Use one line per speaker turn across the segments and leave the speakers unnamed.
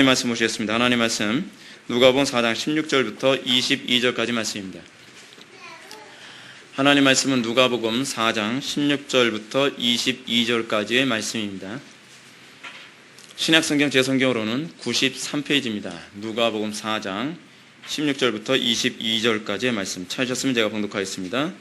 말씀 보시겠습니다. 하나님 말씀 누가복음 4장 16절부터 22절까지 말씀입니다. 하나님 말씀은 누가복음 4장 16절부터 22절까지의 말씀입니다. 신약성경 제 성경으로는 93페이지입니다. 누가복음 4장 16절부터 22절까지의 말씀 찾으셨으면 제가 봉독하겠습니다.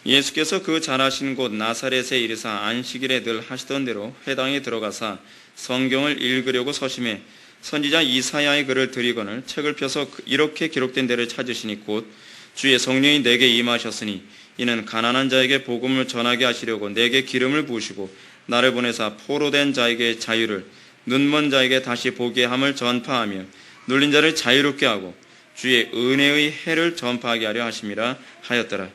예수께서 그 자라신 곳 나사렛에 이르사 안식일에 늘 하시던 대로 회당에 들어가사 성경을 읽으려고 서심해 선지자 이사야의 글을 들이거늘 책을 펴서 이렇게 기록된 데를 찾으시니 곧 주의 성령이 내게 임하셨으니 이는 가난한 자에게 복음을 전하게 하시려고 내게 기름을 부으시고 나를 보내사 포로된 자에게 자유를 눈먼 자에게 다시 보게 함을 전파하며 눌린 자를 자유롭게 하고 주의 은혜의 해를 전파하게 하려 하심이라 하였더라.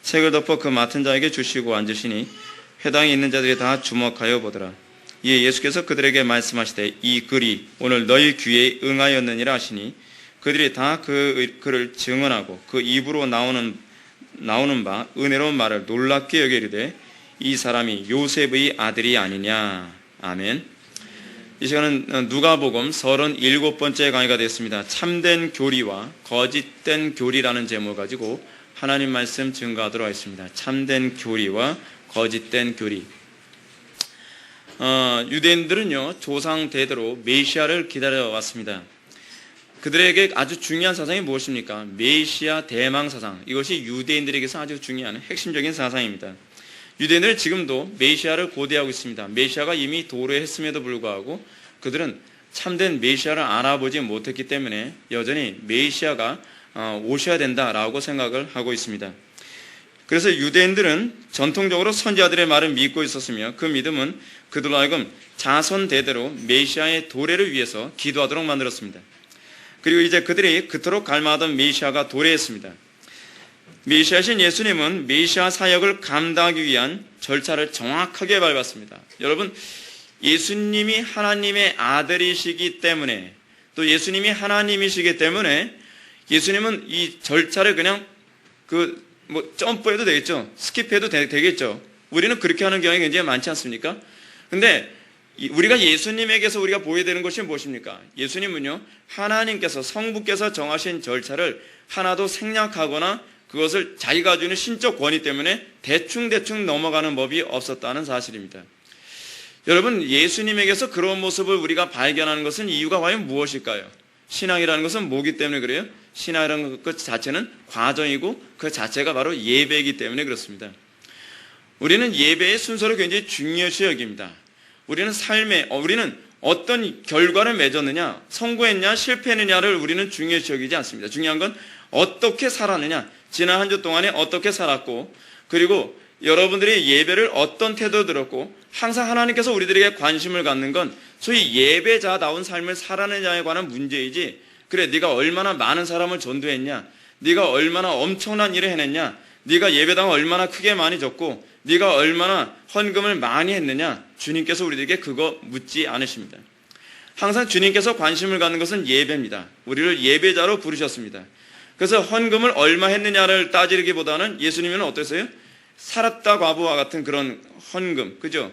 책을 덮어 그 맡은 자에게 주시고 앉으시니 회당에 있는 자들이 다 주목하여 보더라. 이에 예수께서 그들에게 말씀하시되 이 글이 오늘 너희 귀에 응하였느니라 하시니 그들이 다 그 글을 증언하고 그 입으로 나오는 바 은혜로운 말을 놀랍게 여기리되 이 사람이 요셉의 아들이 아니냐. 아멘. 이 시간은 누가복음 37번째 강의가 되었습니다. 참된 교리와 거짓된 교리라는 제목을 가지고 하나님 말씀 증거하도록 하겠습니다. 참된 교리와 거짓된 교리. 유대인들은요 조상 대대로 메시아를 기다려왔습니다. 그들에게 아주 중요한 사상이 무엇입니까? 메시아 대망 사상. 이것이 유대인들에게서 아주 중요한 핵심적인 사상입니다. 유대인들은 지금도 메시아를 고대하고 있습니다. 메시아가 이미 도래했음에도 불구하고 그들은 참된 메시아를 알아보지 못했기 때문에 여전히 메시아가 오셔야 된다라고 생각을 하고 있습니다. 그래서 유대인들은 전통적으로 선지자들의 말을 믿고 있었으며 그 믿음은 그들로 하여금 자손 대대로 메시아의 도래를 위해서 기도하도록 만들었습니다. 그리고 이제 그들이 그토록 갈망하던 메시아가 도래했습니다. 메시아신 예수님은 메시아 사역을 감당하기 위한 절차를 정확하게 밟았습니다. 여러분, 예수님이 하나님의 아들이시기 때문에 또 예수님이 하나님이시기 때문에 예수님은 이 절차를 그냥 점프해도 되겠죠. 스킵해도 되겠죠. 우리는 그렇게 하는 경향이 굉장히 많지 않습니까? 근데 우리가 예수님에게서 우리가 보여야 되는 것이 무엇입니까? 예수님은요, 하나님께서 성부께서 정하신 절차를 하나도 생략하거나 그것을 자기가 가지고 있는 신적 권위 때문에 대충 넘어가는 법이 없었다는 사실입니다. 여러분, 예수님에게서 그런 모습을 우리가 발견하는 것은 이유가 과연 무엇일까요? 신앙이라는 것은 뭐기 때문에 그래요? 신앙이라는 것 자체는 과정이고 그 자체가 바로 예배이기 때문에 그렇습니다. 우리는 예배의 순서를 굉장히 중요시 여깁니다. 우리는 우리는 어떤 결과를 맺었느냐, 성공했냐, 실패했느냐를 우리는 중요시 여기지 않습니다. 중요한 건 어떻게 살았느냐, 지난 한 주 동안에 어떻게 살았고, 그리고 여러분들이 예배를 어떤 태도로 들었고, 항상 하나님께서 우리들에게 관심을 갖는 건 소위 예배자다운 삶을 살아내냐에 관한 문제이지, 그래 네가 얼마나 많은 사람을 전도했냐, 네가 얼마나 엄청난 일을 해냈냐, 네가 예배당을 얼마나 크게 많이 줬고 네가 얼마나 헌금을 많이 했느냐, 주님께서 우리들에게 그거 묻지 않으십니다. 항상 주님께서 관심을 갖는 것은 예배입니다. 우리를 예배자로 부르셨습니다. 그래서 헌금을 얼마 했느냐를 따지기보다는 예수님은 어땠어요? 살았다 과부와 같은 그런 헌금, 그죠?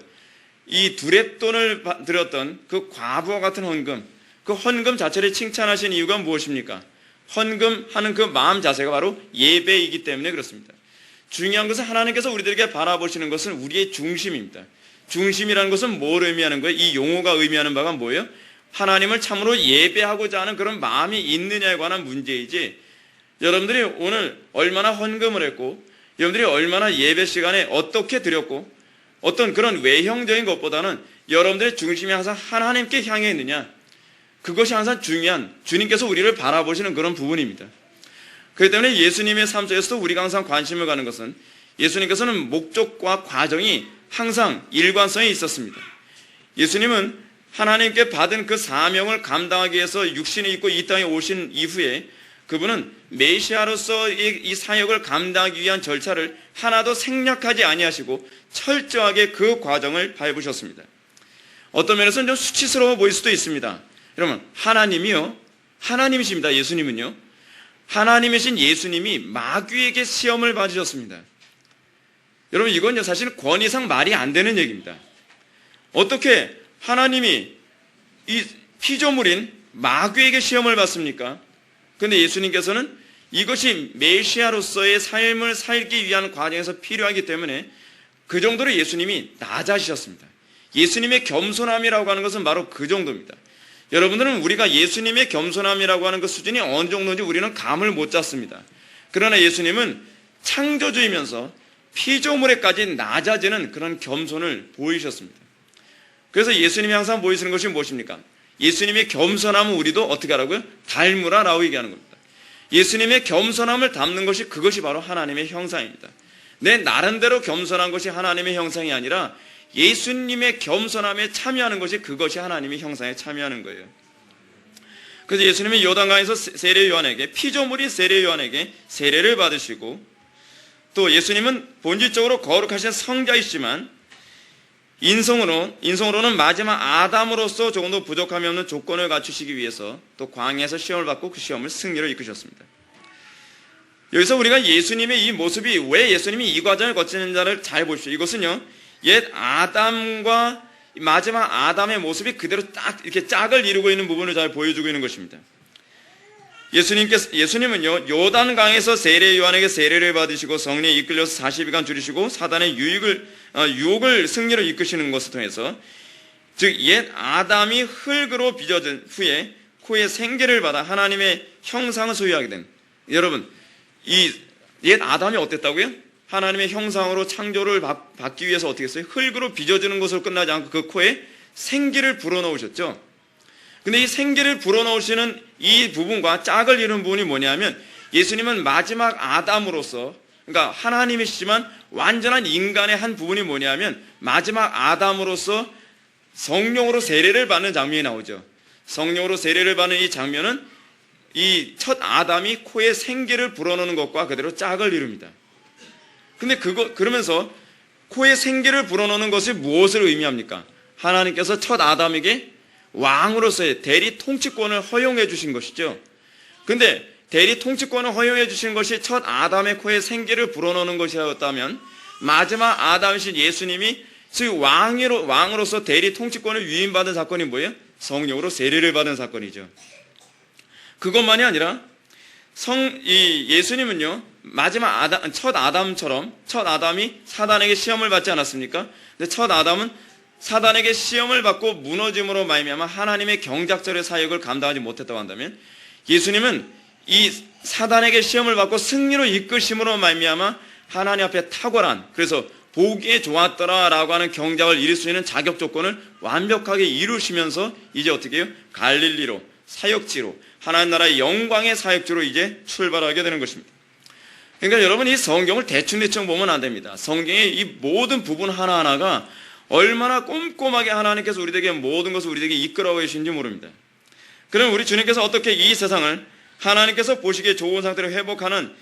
이 두렙돈을 드렸던 그 과부와 같은 헌금, 그 헌금 자체를 칭찬하신 이유가 무엇입니까? 헌금하는 그 마음 자체가 바로 예배이기 때문에 그렇습니다. 중요한 것은 하나님께서 우리들에게 바라보시는 것은 우리의 중심입니다. 중심이라는 것은 뭘 의미하는 거예요? 이 용어가 의미하는 바가 뭐예요? 하나님을 참으로 예배하고자 하는 그런 마음이 있느냐에 관한 문제이지, 여러분들이 오늘 얼마나 헌금을 했고 여러분들이 얼마나 예배 시간에 어떻게 드렸고 어떤 그런 외형적인 것보다는 여러분들의 중심이 항상 하나님께 향해 있느냐, 그것이 항상 중요한, 주님께서 우리를 바라보시는 그런 부분입니다. 그렇기 때문에 예수님의 삶 속에서도 우리가 항상 관심을 가는 것은 예수님께서는 목적과 과정이 항상 일관성이 있었습니다. 예수님은 하나님께 받은 그 사명을 감당하기 위해서 육신을 입고 이 땅에 오신 이후에 그분은 메시아로서 이 사역을 감당하기 위한 절차를 하나도 생략하지 아니하시고 철저하게 그 과정을 밟으셨습니다. 어떤 면에서는 좀 수치스러워 보일 수도 있습니다. 여러분, 하나님이십니다. 예수님은요. 하나님이신 예수님이 마귀에게 시험을 받으셨습니다. 여러분, 이건 사실 권위상 말이 안 되는 얘기입니다. 어떻게 하나님이 이 피조물인 마귀에게 시험을 받습니까? 근데 예수님께서는 이것이 메시아로서의 삶을 살기 위한 과정에서 필요하기 때문에 그 정도로 예수님이 낮아지셨습니다. 예수님의 겸손함이라고 하는 것은 바로 그 정도입니다. 여러분들은 우리가 예수님의 겸손함이라고 하는 그 수준이 어느 정도인지 우리는 감을 못 잡습니다. 그러나 예수님은 창조주이면서 피조물에까지 낮아지는 그런 겸손을 보이셨습니다. 그래서 예수님이 항상 보이시는 것이 무엇입니까? 예수님의 겸손함은 우리도 어떻게 하라고요? 닮으라라고 얘기하는 겁니다. 예수님의 겸손함을 담는 것이 그것이 바로 하나님의 형상입니다. 내 나름대로 겸손한 것이 하나님의 형상이 아니라 예수님의 겸손함에 참여하는 것이 그것이 하나님의 형상에 참여하는 거예요. 그래서 예수님이 요단강에서 세례 요한에게 피조물인 세례 요한에게 세례를 받으시고 또 예수님은 본질적으로 거룩하신 성자이시지만 인성으로는 마지막 아담으로서 조금도 부족함이 없는 조건을 갖추시기 위해서 또 광야에서 시험을 받고 그 시험을 승리로 이끄셨습니다. 여기서 우리가 예수님의 이 모습이 왜 예수님이 이 과정을 거치는지를 잘 보십시오. 이것은요, 옛 아담과 마지막 아담의 모습이 그대로 딱 이렇게 짝을 이루고 있는 부분을 잘 보여주고 있는 것입니다. 예수님은요, 요단강에서 세례 요한에게 세례를 받으시고 성령에 이끌려서 40일간 줄이시고 사단의 유혹을 승리로 이끄시는 것을 통해서 즉 옛 아담이 흙으로 빚어진 후에 코에 생기를 받아 하나님의 형상을 소유하게 된, 여러분 이 옛 아담이 어땠다고요? 하나님의 형상으로 창조를 받기 위해서 어떻게 했어요? 흙으로 빚어지는 것으로 끝나지 않고 그 코에 생기를 불어넣으셨죠. 근데 이 생기를 불어넣으시는 이 부분과 짝을 이루는 부분이 뭐냐면 예수님은 마지막 아담으로서, 그러니까 하나님이시지만 완전한 인간의 한 부분이 뭐냐면 마지막 아담으로서 성령으로 세례를 받는 장면이 나오죠. 성령으로 세례를 받는 이 장면은 이 첫 아담이 코에 생기를 불어넣는 것과 그대로 짝을 이룹니다. 근데 그러면서 코에 생기를 불어넣는 것이 무엇을 의미합니까? 하나님께서 첫 아담에게 왕으로서의 대리 통치권을 허용해 주신 것이죠. 근데 대리 통치권을 허용해 주신 것이 첫 아담의 코에 생기를 불어넣는 것이었다면 마지막 아담이신 예수님이 즉 왕으로서 대리 통치권을 위임받은 사건이 뭐예요? 성령으로 세례를 받은 사건이죠. 그것만이 아니라 예수님은요, 마지막 첫 아담처럼 첫 아담이 사단에게 시험을 받지 않았습니까? 근데 첫 아담은 사단에게 시험을 받고 무너짐으로 말미암아 하나님의 경작절의 사역을 감당하지 못했다고 한다면 예수님은 이 사단에게 시험을 받고 승리로 이끄심으로 말미암아 하나님 앞에 탁월한, 그래서 보기에 좋았더라라고 하는 경작을 이룰 수 있는 자격 조건을 완벽하게 이루시면서 이제 어떻게 해요? 갈릴리로, 사역지로, 하나님 나라의 영광의 사역지로 이제 출발하게 되는 것입니다. 그러니까 여러분, 이 성경을 대충 보면 안 됩니다. 성경의 이 모든 부분 하나하나가 얼마나 꼼꼼하게 하나님께서 우리에게 모든 것을 우리에게 이끌어 계신지 모릅니다. 그럼 우리 주님께서 어떻게 이 세상을 하나님께서 보시기에 좋은 상태로 회복하는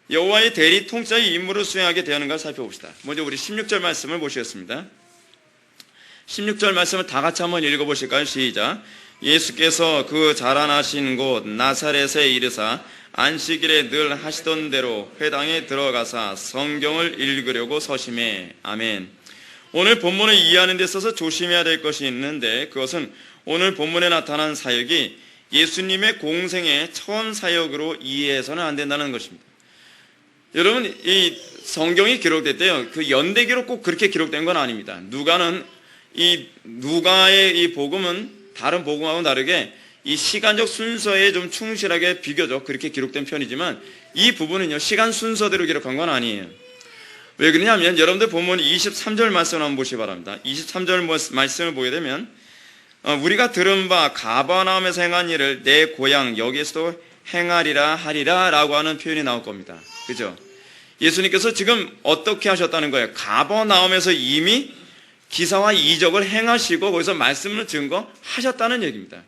여호와의 대리 통치자의 임무를 수행하게 되었는가 살펴봅시다. 먼저 우리 16절 말씀을 보시겠습니다. 16절 말씀을 다 같이 한번 읽어보실까요? 시작. 예수께서 그 자라나신 곳 나사렛에 이르사 안식일에 늘 하시던 대로 회당에 들어가사 성경을 읽으려고 서심해. 아멘. 오늘 본문을 이해하는 데 있어서 조심해야 될 것이 있는데 그것은 오늘 본문에 나타난 사역이 예수님의 공생의 처음 사역으로 이해해서는 안 된다는 것입니다. 여러분, 이 성경이 기록됐대요. 그 연대기로 꼭 그렇게 기록된 건 아닙니다. 누가의 이 복음은 다른 복음하고는 다르게 이 시간적 순서에 좀 충실하게 비교적 그렇게 기록된 편이지만 이 부분은요, 시간 순서대로 기록한 건 아니에요. 왜 그러냐면 여러분들 본문 23절 말씀을 한번 보시기 바랍니다. 23절 말씀을 보게 되면 우리가 들은 바 가버나움에서 행한 일을 내 고향 여기에서도 행하리라 하리라 라고 하는 표현이 나올 겁니다. 그죠? 예수님께서 지금 어떻게 하셨다는 거예요? 가버나움에서 이미 기사와 이적을 행하시고 거기서 말씀을 증거하셨다는 얘기입니다.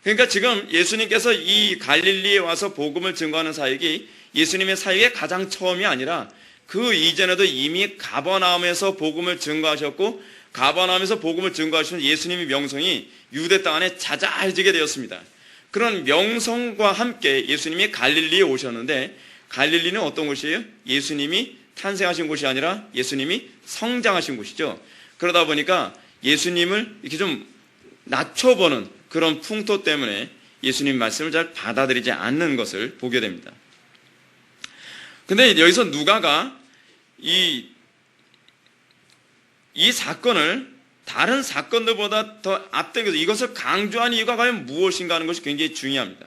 그러니까 지금 예수님께서 이 갈릴리에 와서 복음을 증거하는 사역이 예수님의 사역의 가장 처음이 아니라 그 이전에도 이미 가버나움에서 복음을 증거하셨고 가버나움에서 복음을 증거하시는 예수님의 명성이 유대 땅 안에 자자해지게 되었습니다. 그런 명성과 함께 예수님이 갈릴리에 오셨는데 갈릴리는 어떤 곳이에요? 예수님이 탄생하신 곳이 아니라 예수님이 성장하신 곳이죠. 그러다 보니까 예수님을 이렇게 좀 낮춰보는 그런 풍토 때문에 예수님 말씀을 잘 받아들이지 않는 것을 보게 됩니다. 근데 여기서 누가가 이 사건을 다른 사건들보다 더 앞당겨서 이것을 강조한 이유가 과연 무엇인가 하는 것이 굉장히 중요합니다.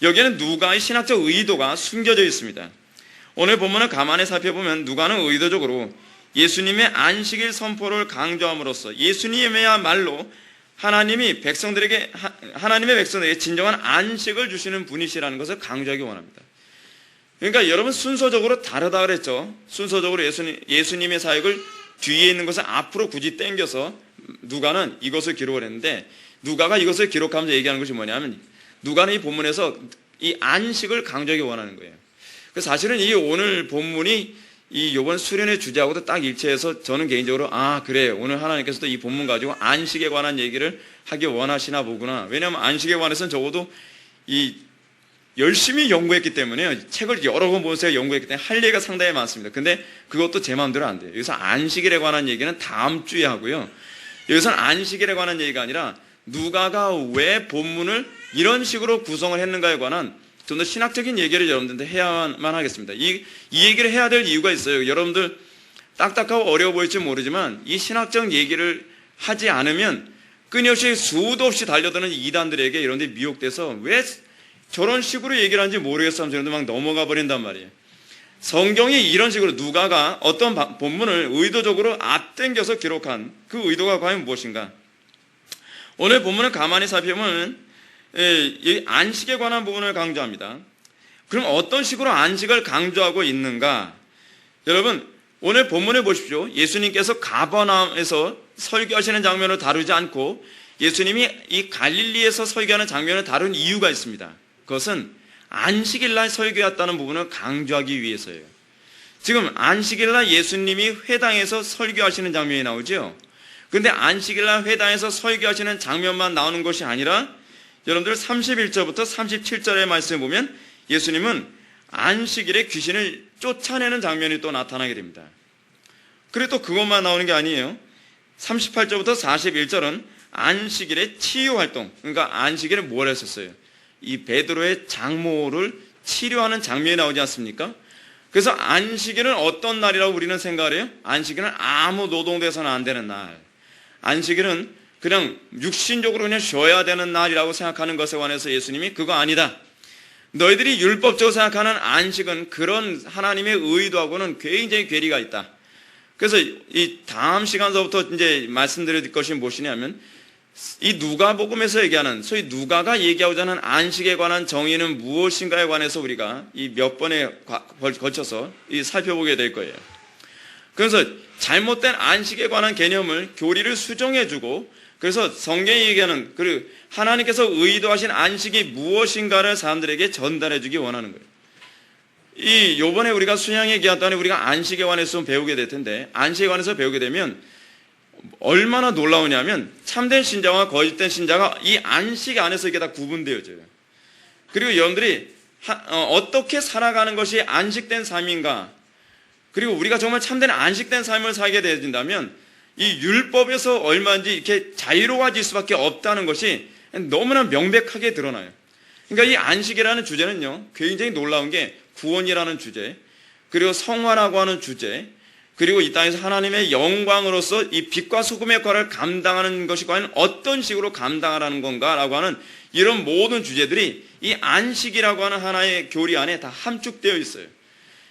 여기에는 누가의 신학적 의도가 숨겨져 있습니다. 오늘 본문을 가만히 살펴보면 누가는 의도적으로 예수님의 안식일 선포를 강조함으로써 예수님이야말로 하나님의 백성들에게 진정한 안식을 주시는 분이시라는 것을 강조하기 원합니다. 그러니까 여러분 순서적으로 다르다 그랬죠. 순서적으로 예수님의 사역을 뒤에 있는 것을 앞으로 굳이 당겨서 누가는 이것을 기록을 했는데, 누가가 이것을 기록하면서 얘기하는 것이 뭐냐면 누가는 이 본문에서 이 안식을 강조하기 원하는 거예요. 사실은 이 오늘 본문이 이 요번 수련의 주제하고도 딱 일치해서 저는 개인적으로 그래, 오늘 하나님께서도 이 본문 가지고 안식에 관한 얘기를 하기 원하시나 보구나. 왜냐하면 안식에 관해서는 적어도 이 열심히 연구했기 때문에요. 책을 여러 번 보면서 연구했기 때문에 할 얘기가 상당히 많습니다. 근데 그것도 제 마음대로 안 돼요. 여기서 안식일에 관한 얘기는 다음 주에 하고요. 여기서는 안식일에 관한 얘기가 아니라 누가가 왜 본문을 이런 식으로 구성을 했는가에 관한 좀 더 신학적인 얘기를 여러분들한테 해야만 하겠습니다. 이 얘기를 해야 될 이유가 있어요. 여러분들 딱딱하고 어려워 보일지 모르지만 이 신학적 얘기를 하지 않으면 끊임없이 수도 없이 달려드는 이단들에게 여러분들이 미혹돼서 왜 저런 식으로 얘기를 하는지 모르겠어 하면서 막 넘어가 버린단 말이에요. 성경이 이런 식으로 누가가 어떤 본문을 의도적으로 앞당겨서 기록한 그 의도가 과연 무엇인가? 오늘 본문을 가만히 살펴보면 이 안식에 관한 부분을 강조합니다. 그럼 어떤 식으로 안식을 강조하고 있는가? 여러분 오늘 본문에 보십시오. 예수님께서 가버나움에서 설교하시는 장면을 다루지 않고 예수님이 이 갈릴리에서 설교하는 장면을 다룬 이유가 있습니다. 그것은 안식일날 설교했다는 부분을 강조하기 위해서예요. 지금 안식일날 예수님이 회당에서 설교하시는 장면이 나오죠. 그런데 안식일날 회당에서 설교하시는 장면만 나오는 것이 아니라 여러분들 31절부터 37절의 말씀을 보면 예수님은 안식일에 귀신을 쫓아내는 장면이 또 나타나게 됩니다. 그리고 또 그것만 나오는 게 아니에요. 38절부터 41절은 안식일의 치유활동, 그러니까 안식일에 뭘 했었어요? 이 베드로의 장모를 치료하는 장면이 나오지 않습니까? 그래서 안식일은 어떤 날이라고 우리는 생각을 해요? 안식일은 아무 노동돼서는 안 되는 날. 안식일은 그냥 육신적으로 그냥 쉬어야 되는 날이라고 생각하는 것에 관해서 예수님이 그거 아니다. 너희들이 율법적으로 생각하는 안식은 그런 하나님의 의도하고는 굉장히 괴리가 있다. 그래서 이 다음 시간서부터 이제 말씀드릴 것이 무엇이냐면 이 누가복음에서 얘기하는 소위 누가가 얘기하고자 하는 안식에 관한 정의는 무엇인가에 관해서 우리가 이 몇 번에 걸쳐서 살펴보게 될 거예요. 그래서 잘못된 안식에 관한 개념을 교리를 수정해주고 그래서 성경이 얘기하는 그리고 하나님께서 의도하신 안식이 무엇인가를 사람들에게 전달해주기 원하는 거예요. 요번에 우리가 수양의 기간 동안에 우리가 안식에 관해서 좀 배우게 될 텐데 안식에 관해서 배우게 되면 얼마나 놀라우냐면 참된 신자와 거짓된 신자가 이 안식 안에서 이게 다 구분되어져요. 그리고 여러분들이 어떻게 살아가는 것이 안식된 삶인가, 그리고 우리가 정말 참된 안식된 삶을 살게 되어진다면 이 율법에서 얼마인지 이렇게 자유로워질 수밖에 없다는 것이 너무나 명백하게 드러나요. 그러니까 이 안식이라는 주제는요 굉장히 놀라운 게 구원이라는 주제, 그리고 성화라고 하는 주제, 그리고 이 땅에서 하나님의 영광으로서 이 빛과 소금의 역할을 감당하는 것이 과연 어떤 식으로 감당하라는 건가라고 하는 이런 모든 주제들이 이 안식이라고 하는 하나의 교리 안에 다 함축되어 있어요.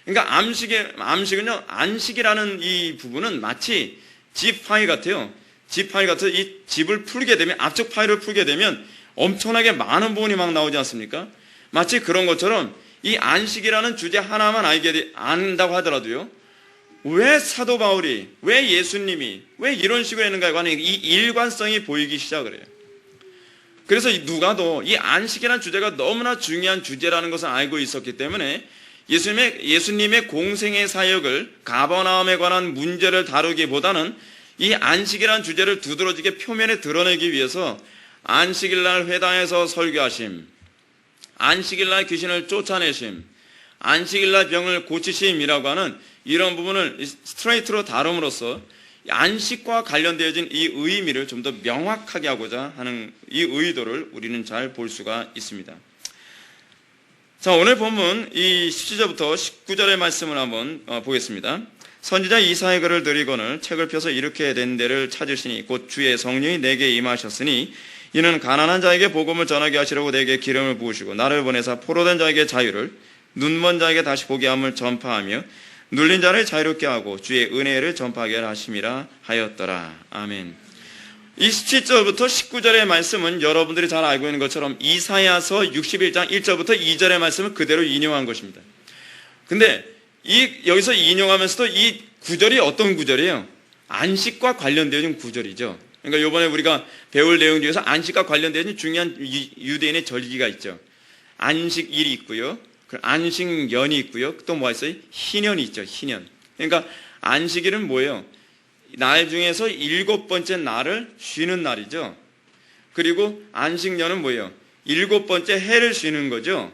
그러니까 안식은요, 안식이라는 이 부분은 마치 집 파일 같아요. 집 파일 같아서 이 집을 풀게 되면, 앞쪽 파일을 풀게 되면 엄청나게 많은 부분이 막 나오지 않습니까? 마치 그런 것처럼 이 안식이라는 주제 하나만 안다고 하더라도요, 왜 사도 바울이, 왜 예수님이, 왜 이런 식으로 했는가에 관한 이 일관성이 보이기 시작을 해요. 그래서 누가도 이 안식이라는 주제가 너무나 중요한 주제라는 것을 알고 있었기 때문에 예수님의 공생의 사역을 가버나움에 관한 문제를 다루기보다는 이 안식이라는 주제를 두드러지게 표면에 드러내기 위해서 안식일날 회당에서 설교하심, 안식일날 귀신을 쫓아내심, 안식일날 병을 고치심이라고 하는 이런 부분을 스트레이트로 다룸으로써 안식과 관련되어진 이 의미를 좀 더 명확하게 하고자 하는 이 의도를 우리는 잘 볼 수가 있습니다. 자, 오늘 본문 이 17절부터 19절의 말씀을 한번 보겠습니다. 선지자 이사야의 글을 들이거늘 책을 펴서 이렇게 된 데를 찾으시니 곧 주의 성령이 내게 임하셨으니 이는 가난한 자에게 복음을 전하게 하시려고 내게 기름을 부으시고 나를 보내사 포로된 자에게 자유를 눈먼 자에게 다시 보게 함을 전파하며 눌린 자를 자유롭게 하고 주의 은혜를 전파하게 하심이라 하였더라. 아멘. 27절부터 19절의 말씀은 여러분들이 잘 알고 있는 것처럼 이사야서 61장 1절부터 2절의 말씀을 그대로 인용한 것입니다. 근데 여기서 인용하면서도 이 구절이 어떤 구절이에요? 안식과 관련되어진 구절이죠. 그러니까 이번에 우리가 배울 내용 중에서 안식과 관련되어진 중요한 유대인의 절기가 있죠. 안식일이 있고요. 안식년이 있고요. 또 뭐가 있어요? 희년이 있죠. 희년. 그러니까 안식일은 뭐예요? 날 중에서 7번째 날을 쉬는 날이죠. 그리고 안식년은 뭐예요? 7번째 해를 쉬는 거죠.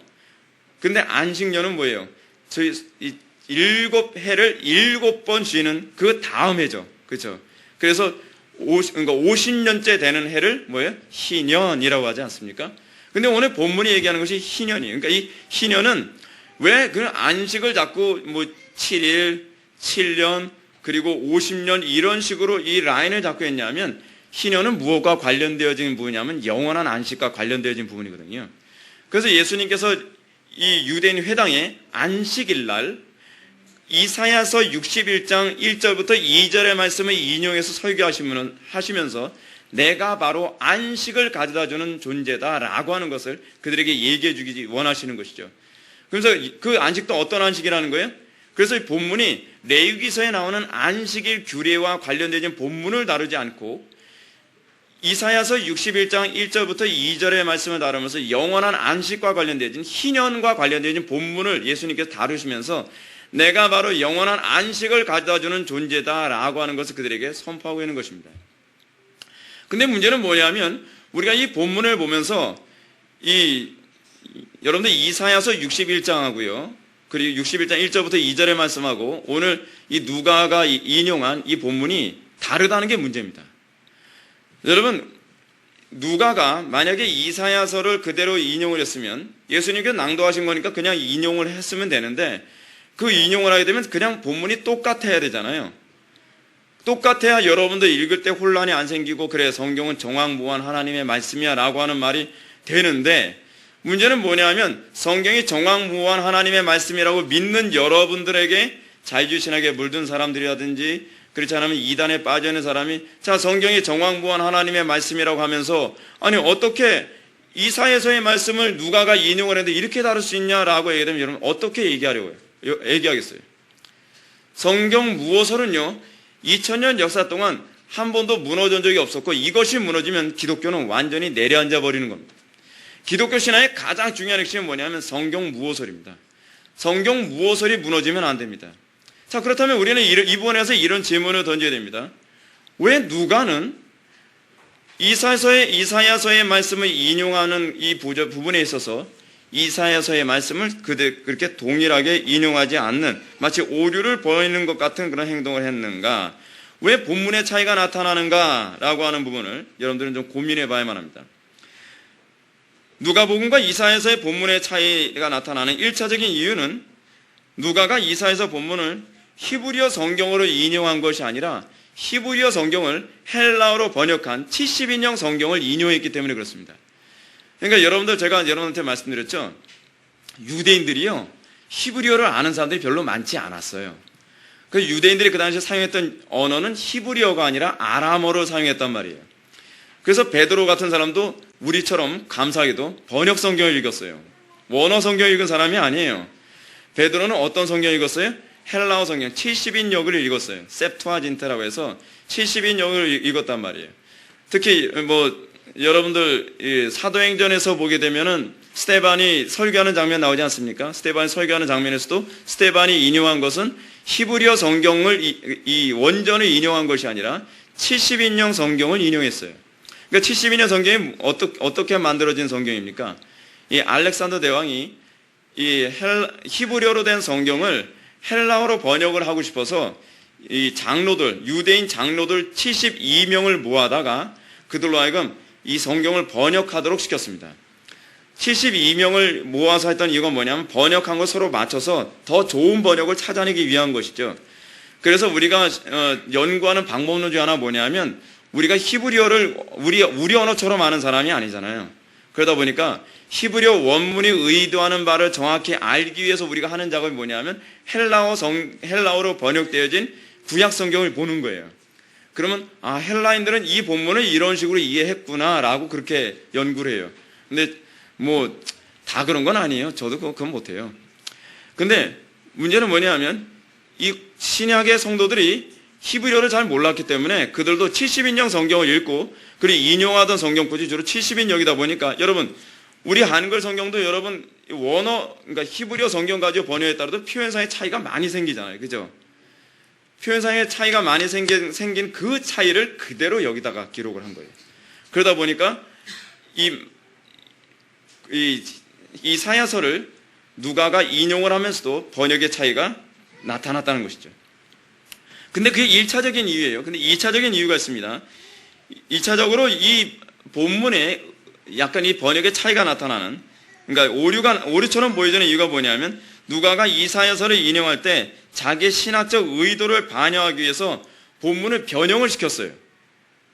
근데 안식년은 뭐예요? 저희 7해를 7번 쉬는 그 다음 해죠. 그렇죠? 그래서 그러니까 50년째 되는 해를 뭐예요? 희년이라고 하지 않습니까? 근데 오늘 본문이 얘기하는 것이 희년이에요. 그러니까 이 희년은 왜 그 안식을 자꾸 뭐 7일, 7년, 그리고 50년 이런 식으로 이 라인을 잡고 했냐면 희년은 무엇과 관련되어진 부분이냐면 영원한 안식과 관련되어진 부분이거든요. 그래서 예수님께서 이 유대인 회당에 안식일 날 이사야서 61장 1절부터 2절의 말씀을 인용해서 설교하시면서 내가 바로 안식을 가져다주는 존재다라고 하는 것을 그들에게 얘기해 주기 원하시는 것이죠. 그래서 그 안식도 어떤 안식이라는 거예요? 그래서 이 본문이 레위기서에 나오는 안식일 규례와 관련된 본문을 다루지 않고 이사야서 61장 1절부터 2절의 말씀을 다루면서 영원한 안식과 관련된 희년과 관련된 본문을 예수님께서 다루시면서 내가 바로 영원한 안식을 가져다주는 존재다라고 하는 것을 그들에게 선포하고 있는 것입니다. 근데 문제는 뭐냐면 우리가 이 본문을 보면서 여러분들 이사야서 61장하고요. 그리고 61장 1절부터 2절의 말씀하고 오늘 이 누가가 인용한 이 본문이 다르다는 게 문제입니다. 여러분, 누가가 만약에 이사야서를 그대로 인용을 했으면 예수님께서 낭독하신 거니까 그냥 인용을 했으면 되는데 그 인용을 하게 되면 그냥 본문이 똑같아야 되잖아요. 똑같아야 여러분들 읽을 때 혼란이 안 생기고 그래 성경은 정확무한 하나님의 말씀이야 라고 하는 말이 되는데 문제는 뭐냐면 성경이 정확무한 하나님의 말씀이라고 믿는 여러분들에게 자유신학에 물든 사람들이라든지 그렇지 않으면 이단에 빠져있는 사람이 자 성경이 정확무한 하나님의 말씀이라고 하면서 아니 어떻게 이사야서의 말씀을 누가가 인용을 했는데 이렇게 다룰 수 있냐라고 얘기하면 여러분 어떻게 얘기하겠어요? 성경 무호설은요 2000년 역사 동안 한 번도 무너진 적이 없었고 이것이 무너지면 기독교는 완전히 내려앉아 버리는 겁니다. 기독교 신앙의 가장 중요한 핵심은 뭐냐면 성경 무호설입니다. 성경 무호설이 무너지면 안 됩니다. 자 그렇다면 우리는 이 부분에서 이런 질문을 던져야 됩니다. 왜 누가는 이사야서의 말씀을 인용하는 이 부분에 있어서 이사야서의 말씀을 그렇게 동일하게 인용하지 않는 마치 오류를 보이는 것 같은 그런 행동을 했는가? 왜 본문의 차이가 나타나는가라고 하는 부분을 여러분들은 좀 고민해 봐야만 합니다. 누가복음과 이사야서의 본문의 차이가 나타나는 1차적인 이유는 누가가 이사야서 본문을 히브리어 성경으로 인용한 것이 아니라 히브리어 성경을 헬라어로 번역한 70인용 성경을 인용했기 때문에 그렇습니다. 그러니까 여러분들 제가 여러분한테 말씀드렸죠. 유대인들이요. 히브리어를 아는 사람들이 별로 많지 않았어요. 그 유대인들이 그 당시에 사용했던 언어는 히브리어가 아니라 아람어로 사용했단 말이에요. 그래서 베드로 같은 사람도 우리처럼 감사하게도 번역 성경을 읽었어요. 원어 성경 읽은 사람이 아니에요. 베드로는 어떤 성경 읽었어요? 헬라어 성경 70인역을 읽었어요. 셉투아진트라고 해서 70인역을 읽었단 말이에요. 특히 여러분들 사도행전에서 보게 되면은 스데반이 설교하는 장면 나오지 않습니까? 스데반이 설교하는 장면에서도 스데반이 인용한 것은 히브리어 성경을 이 원전을 인용한 것이 아니라 70인용 성경을 인용했어요. 그러니까 70인용 성경이 어떻게 만들어진 성경입니까? 이 알렉산더 대왕이 이 히브리어로 된 성경을 헬라어로 번역을 하고 싶어서 이 장로들, 유대인 장로들 72명을 모아다가 그들로 하여금 이 성경을 번역하도록 시켰습니다. 72명을 모아서 했던 이유가 뭐냐면 번역한 걸 서로 맞춰서 더 좋은 번역을 찾아내기 위한 것이죠. 그래서 우리가 연구하는 방법론 중 하나 뭐냐면 우리가 히브리어를 우리 언어처럼 아는 사람이 아니잖아요. 그러다 보니까 히브리어 원문이 의도하는 바를 정확히 알기 위해서 우리가 하는 작업이 뭐냐면 헬라어로 번역되어진 구약 성경을 보는 거예요. 그러면 헬라인들은 이 본문을 이런 식으로 이해했구나라고 그렇게 연구를 해요. 근데 뭐 다 그런 건 아니에요. 저도 그건 못해요. 근데 문제는 뭐냐면 이 신약의 성도들이 히브리어를 잘 몰랐기 때문에 그들도 70인용 성경을 읽고 그리고 인용하던 성경꾼이 주로 70인용이다 보니까 여러분 우리 한글 성경도 여러분 그러니까 히브리어 성경 가지고 번역에 따라서 표현상의 차이가 많이 생기잖아요. 그죠? 표현상의 차이가 많이 생긴 그 차이를 그대로 여기다가 기록을 한 거예요. 그러다 보니까 이 사야서를 누가가 인용을 하면서도 번역의 차이가 나타났다는 것이죠. 근데 그게 1차적인 이유예요. 근데 2차적인 이유가 있습니다. 2차적으로 이 본문에 약간 이 번역의 차이가 나타나는, 그러니까 오류처럼 보여지는 이유가 뭐냐면 누가가 이사야서를 인용할 때 자기의 신학적 의도를 반영하기 위해서 본문을 변형을 시켰어요.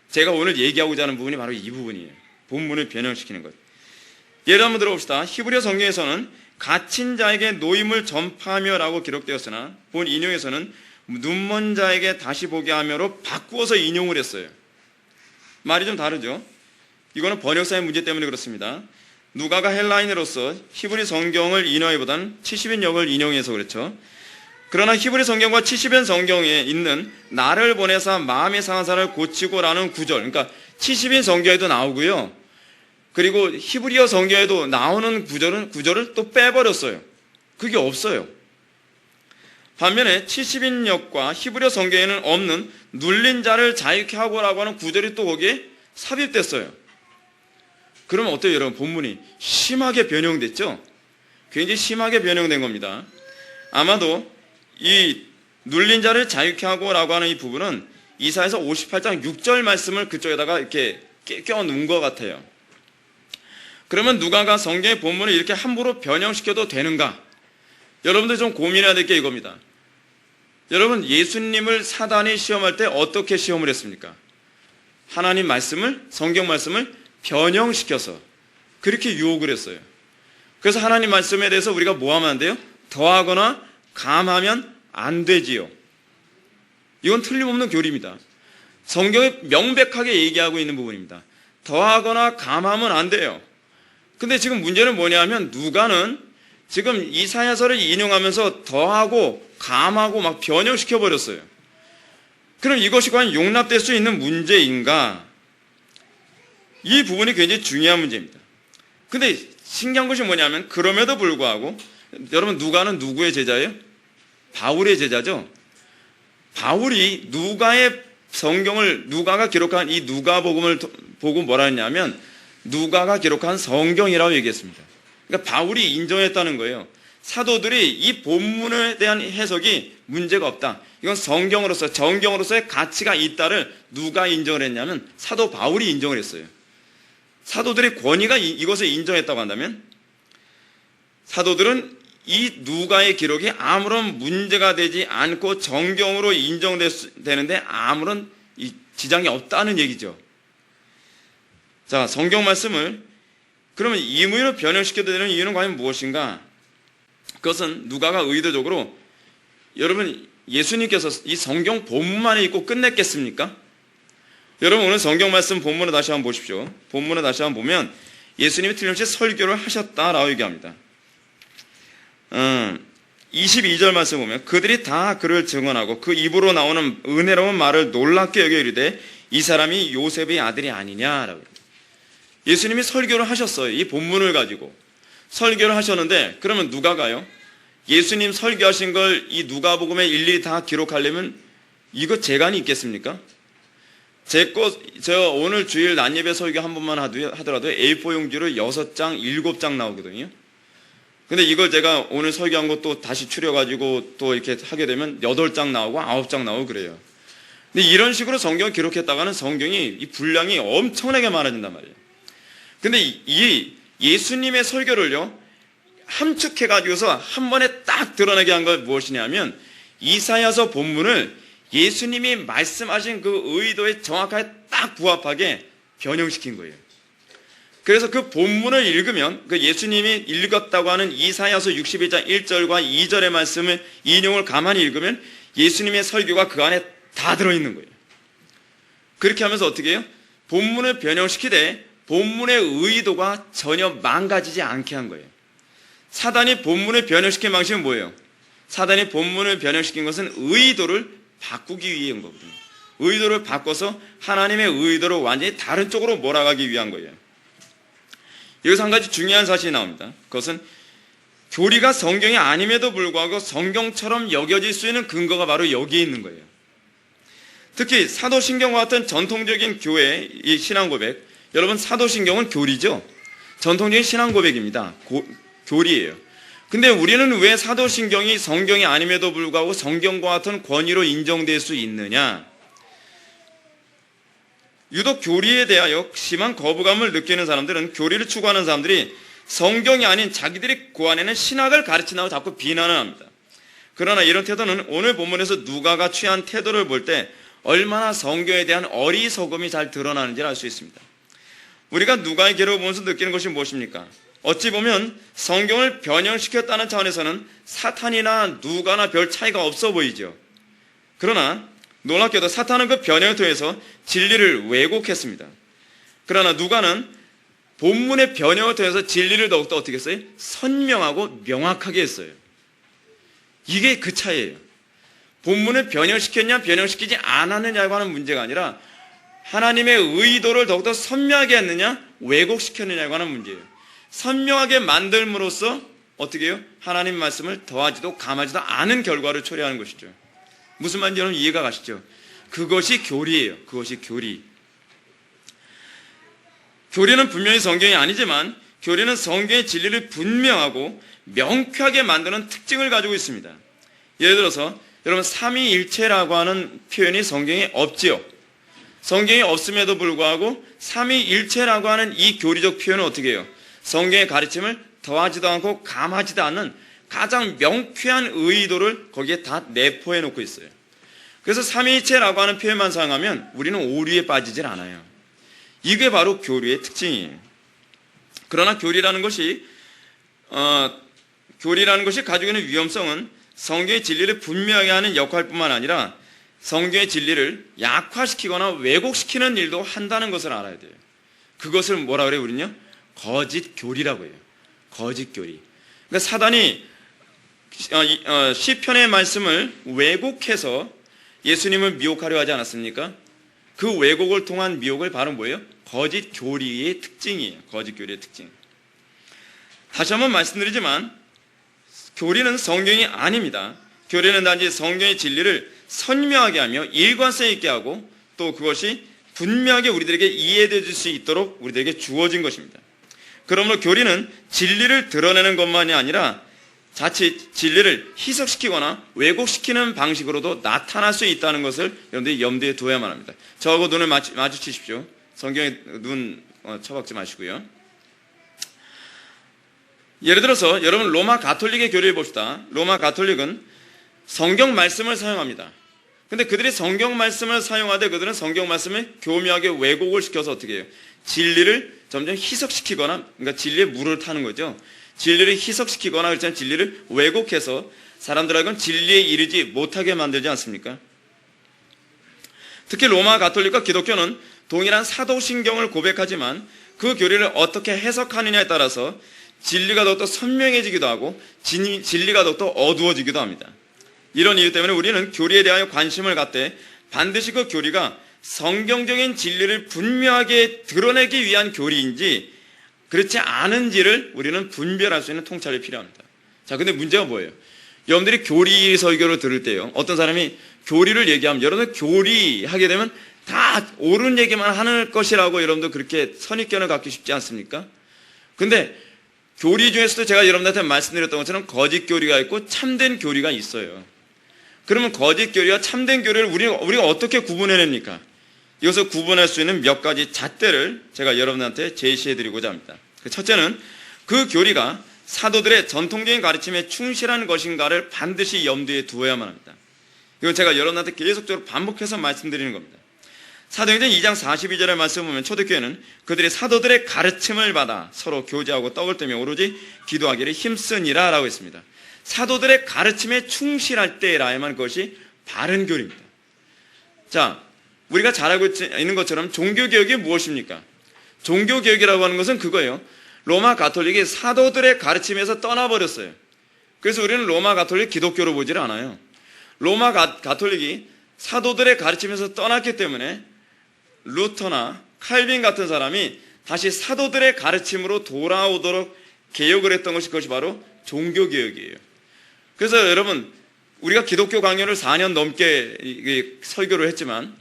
제가 오늘 얘기하고자 하는 부분이 바로 이 부분이에요. 본문을 변형시키는 것. 예를 한번 들어봅시다. 히브리어 성경에서는 갇힌 자에게 노임을 전파하며 라고 기록되었으나 본 인용에서는 눈먼 자에게 다시 보게 하며로 바꾸어서 인용을 했어요. 말이 좀 다르죠. 이거는 번역사의 문제 때문에 그렇습니다. 누가가 헬라인으로서 히브리 성경을 인용하기보다는 70인역을 인용해서 그렇죠. 그러나 히브리 성경과 70인 성경에 있는 나를 보내사 마음이 상한 사람을 고치고라는 구절, 그러니까 70인 성경에도 나오고요. 그리고 히브리어 성경에도 나오는 구절을 또 빼버렸어요. 그게 없어요. 반면에 70인역과 히브리어 성경에는 없는 눌린 자를 자유케 하고라고 하는 구절이 또 거기에 삽입됐어요. 그러면 어때요, 여러분? 본문이 심하게 변형됐죠? 굉장히 심하게 변형된 겁니다. 아마도 이 눌린 자를 자유케 하고라고 하는 이 부분은 이사야서 58장 6절 말씀을 그쪽에다가 이렇게 껴놓은 것 같아요. 그러면 누가가 성경의 본문을 이렇게 함부로 변형시켜도 되는가? 여러분들 좀 고민해야 될 게 이겁니다. 여러분, 예수님을 사단이 시험할 때 어떻게 시험을 했습니까? 하나님 말씀을, 성경 말씀을 변형시켜서 그렇게 유혹을 했어요. 그래서 하나님 말씀에 대해서 우리가 뭐 하면 안 돼요? 더하거나 감하면 안 되지요. 이건 틀림없는 교리입니다. 성경이 명백하게 얘기하고 있는 부분입니다. 더하거나 감하면 안 돼요. 근데 지금 문제는 뭐냐면 누가는 지금 이사야서를 인용하면서 더하고 감하고 막 변형시켜 버렸어요. 그럼 이것이 과연 용납될 수 있는 문제인가? 이 부분이 굉장히 중요한 문제입니다. 근데 신기한 것이 뭐냐면 그럼에도 불구하고 여러분 누가는 누구의 제자예요? 바울의 제자죠. 바울이 누가의 성경을 누가가 기록한 이 누가복음을 보고 뭐라 했냐면 누가가 기록한 성경이라고 얘기했습니다. 그러니까 바울이 인정했다는 거예요. 사도들이 이 본문에 대한 해석이 문제가 없다. 이건 성경으로서 정경으로서의 가치가 있다를 누가 인정을 했냐면 사도 바울이 인정을 했어요. 사도들의 권위가 이것을 인정했다고 한다면 사도들은 이 누가의 기록이 아무런 문제가 되지 않고 정경으로 인정되는데 아무런 지장이 없다는 얘기죠. 자, 성경 말씀을 그러면 임의로 변형시켜야 되는 이유는 과연 무엇인가? 그것은 누가가 의도적으로 여러분 예수님께서 이 성경 본문만에 있고 끝냈겠습니까? 여러분 오늘 성경 말씀 본문을 다시 한번 보십시오. 본문을 다시 한번 보면 예수님이 틀림없이 설교를 하셨다라고 얘기합니다. 22절 말씀 보면 그들이 다 그를 증언하고 그 입으로 나오는 은혜로운 말을 놀랍게 여겨 이르되 이 사람이 요셉의 아들이 아니냐라고. 예수님이 설교를 하셨어요. 이 본문을 가지고 설교를 하셨는데 그러면 누가가요? 예수님 설교하신 걸 이 누가복음에 일일이 다 기록하려면 이거 재간이 있겠습니까? 저 오늘 주일 낮예배 설교 한 번만 하더라도 A4 용지로 6장, 7장 나오거든요. 근데 이걸 제가 오늘 설교한 거 또 다시 추려가지고 또 이렇게 하게 되면 8장 나오고 9장 나오고 그래요. 근데 이런 식으로 성경을 기록했다가는 성경이 이 분량이 엄청나게 많아진단 말이에요. 근데 이 예수님의 설교를요, 함축해가지고서 한 번에 딱 드러내게 한 건 무엇이냐면 이사야서 본문을 예수님이 말씀하신 그 의도에 정확하게 딱 부합하게 변형시킨 거예요. 그래서 그 본문을 읽으면 그 예수님이 읽었다고 하는 이사야서 61장 1절과 2절의 말씀을 인용을 가만히 읽으면 예수님의 설교가 그 안에 다 들어있는 거예요. 그렇게 하면서 어떻게 해요? 본문을 변형시키되 본문의 의도가 전혀 망가지지 않게 한 거예요. 사단이 본문을 변형시킨 방식은 뭐예요? 사단이 본문을 변형시킨 것은 의도를 바꾸기 위한 거거든요. 의도를 바꿔서 하나님의 의도로 완전히 다른 쪽으로 몰아가기 위한 거예요. 여기서 한 가지 중요한 사실이 나옵니다. 그것은 교리가 성경이 아님에도 불구하고 성경처럼 여겨질 수 있는 근거가 바로 여기에 있는 거예요. 특히 사도신경과 같은 전통적인 교회의 이 신앙 고백, 여러분 사도신경은 교리죠? 전통적인 신앙 고백입니다. 교리예요. 근데 우리는 왜 사도신경이 성경이 아님에도 불구하고 성경과 같은 권위로 인정될 수 있느냐? 유독 교리에 대하여 심한 거부감을 느끼는 사람들은, 교리를 추구하는 사람들이 성경이 아닌 자기들이 고안해낸 신학을 가르친다고 자꾸 비난을 합니다. 그러나 이런 태도는 오늘 본문에서 누가가 취한 태도를 볼 때 얼마나 성경에 대한 어리석음이 잘 드러나는지를 알 수 있습니다. 우리가 누가의 기록을 보면서 느끼는 것이 무엇입니까? 어찌 보면 성경을 변형시켰다는 차원에서는 사탄이나 누가나 별 차이가 없어 보이죠. 그러나 놀랍게도 사탄은 그 변형을 통해서 진리를 왜곡했습니다. 그러나 누가는 본문의 변형을 통해서 진리를 더욱더 어떻게 했어요? 선명하고 명확하게 했어요. 이게 그 차이예요. 본문을 변형시켰냐 변형시키지 않았느냐고 하는 문제가 아니라 하나님의 의도를 더욱더 선명하게 했느냐 왜곡시켰느냐고 하는 문제예요. 선명하게 만들므로써 어떻게 해요? 하나님 말씀을 더하지도 감하지도 않은 결과를 초래하는 것이죠. 무슨 말인지 여러분 이해가 가시죠? 그것이 교리예요. 그것이 교리. 교리는 분명히 성경이 아니지만 교리는 성경의 진리를 분명하고 명쾌하게 만드는 특징을 가지고 있습니다. 예를 들어서 여러분 삼위일체라고 하는 표현이 성경에 없지요. 성경이 없음에도 불구하고 삼위일체라고 하는 이 교리적 표현은 어떻게 해요? 성경의 가르침을 더하지도 않고 감하지도 않는 가장 명쾌한 의도를 거기에 다 내포해 놓고 있어요. 그래서 삼위일체라고 하는 표현만 사용하면 우리는 오류에 빠지질 않아요. 이게 바로 교리의 특징이에요. 그러나 교리라는 것이 가지고 있는 위험성은 성경의 진리를 분명하게 하는 역할뿐만 아니라 성경의 진리를 약화시키거나 왜곡시키는 일도 한다는 것을 알아야 돼요. 그것을 뭐라 그래요, 우리는요? 거짓 교리라고 해요. 거짓 교리. 그러니까 사단이 시편의 말씀을 왜곡해서 예수님을 미혹하려 하지 않았습니까? 그 왜곡을 통한 미혹을 바로 뭐예요? 거짓 교리의 특징이에요. 거짓 교리의 특징. 다시 한번 말씀드리지만 교리는 성경이 아닙니다. 교리는 단지 성경의 진리를 선명하게 하며 일관성 있게 하고 또 그것이 분명하게 우리들에게 이해될 수 있도록 우리들에게 주어진 것입니다. 그러므로 교리는 진리를 드러내는 것만이 아니라 자칫 진리를 희석시키거나 왜곡시키는 방식으로도 나타날 수 있다는 것을 여러분들이 염두에 두어야만 합니다. 저하고 눈을 마주치십시오. 성경에 눈 처박지 마시고요. 예를 들어서 여러분 로마 가톨릭의 교리를 봅시다. 로마 가톨릭은 성경 말씀을 사용합니다. 근데 그들이 성경 말씀을 사용하되 그들은 성경 말씀을 교묘하게 왜곡을 시켜서 어떻게 해요? 진리를 점점 희석시키거나, 그러니까 진리에 물을 타는 거죠. 진리를 희석시키거나 그렇지 진리를 왜곡해서 사람들에게는 진리에 이르지 못하게 만들지 않습니까? 특히 로마 가톨릭과 기독교는 동일한 사도신경을 고백하지만 그 교리를 어떻게 해석하느냐에 따라서 진리가 더욱더 선명해지기도 하고 진리가 더욱더 어두워지기도 합니다. 이런 이유 때문에 우리는 교리에 대하여 관심을 갖되 반드시 그 교리가 성경적인 진리를 분명하게 드러내기 위한 교리인지 그렇지 않은지를 우리는 분별할 수 있는 통찰이 필요합니다. 자, 근데 문제가 뭐예요? 여러분들이 교리 설교를 들을 때요, 어떤 사람이 교리를 얘기하면 여러분들 교리 하게 되면 다 옳은 얘기만 하는 것이라고 여러분들 그렇게 선입견을 갖기 쉽지 않습니까? 근데 교리 중에서도 제가 여러분들한테 말씀드렸던 것처럼 거짓 교리가 있고 참된 교리가 있어요. 그러면 거짓 교리와 참된 교리를 우리가 어떻게 구분해냅니까? 이것을 구분할 수 있는 몇 가지 잣대를 제가 여러분한테 제시해드리고자 합니다. 첫째는 그 교리가 사도들의 전통적인 가르침에 충실한 것인가를 반드시 염두에 두어야만 합니다. 이건 제가 여러분한테 계속적으로 반복해서 말씀드리는 겁니다. 사도행전 2장 42절의 말씀을 보면 초대교회는 그들이 사도들의 가르침을 받아 서로 교제하고 떡을 떼며 오로지 기도하기를 힘쓰니라 라고 했습니다. 사도들의 가르침에 충실할 때라야만 그것이 바른 교리입니다. 자, 우리가 잘 알고 있는 것처럼 종교개혁이 무엇입니까? 종교개혁이라고 하는 것은 그거예요. 로마 가톨릭이 사도들의 가르침에서 떠나버렸어요. 그래서 우리는 로마 가톨릭 기독교로 보질 않아요. 로마 가톨릭이 사도들의 가르침에서 떠났기 때문에 루터나 칼빈 같은 사람이 다시 사도들의 가르침으로 돌아오도록 개혁을 했던 것이 그것이 바로 종교개혁이에요. 그래서 여러분, 우리가 기독교 강요를 4년 넘게 설교를 했지만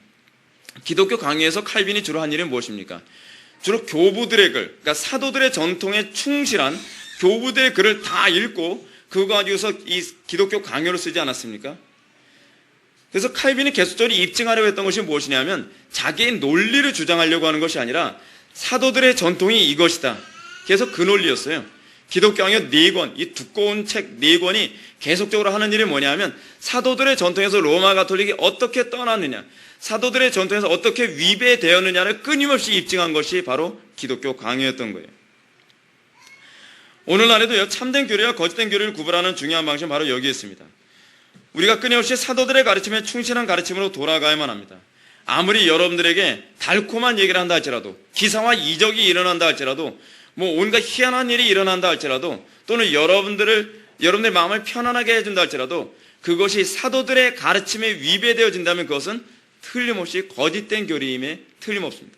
기독교 강요에서 칼빈이 주로 한 일은 무엇입니까? 주로 교부들의 글, 그러니까 사도들의 전통에 충실한 교부들의 글을 다 읽고 그거 가지고서 이 기독교 강요를 쓰지 않았습니까? 그래서 칼빈이 계속적으로 입증하려고 했던 것이 무엇이냐면 자기의 논리를 주장하려고 하는 것이 아니라 사도들의 전통이 이것이다. 계속 그 논리였어요. 기독교 강요 4권, 이 두꺼운 책 4권이 계속적으로 하는 일이 뭐냐면 사도들의 전통에서 로마 가톨릭이 어떻게 떠났느냐, 사도들의 전통에서 어떻게 위배되었느냐를 끊임없이 입증한 것이 바로 기독교 강요였던 거예요. 오늘날에도요, 참된 교리와 거짓된 교리를 구분하는 중요한 방식은 바로 여기에 있습니다. 우리가 끊임없이 사도들의 가르침에 충실한 가르침으로 돌아가야만 합니다. 아무리 여러분들에게 달콤한 얘기를 한다 할지라도, 기사와 이적이 일어난다 할지라도, 온갖 희한한 일이 일어난다 할지라도, 또는 여러분들의 마음을 편안하게 해준다 할지라도 그것이 사도들의 가르침에 위배되어진다면 그것은 틀림없이 거짓된 교리임에 틀림없습니다.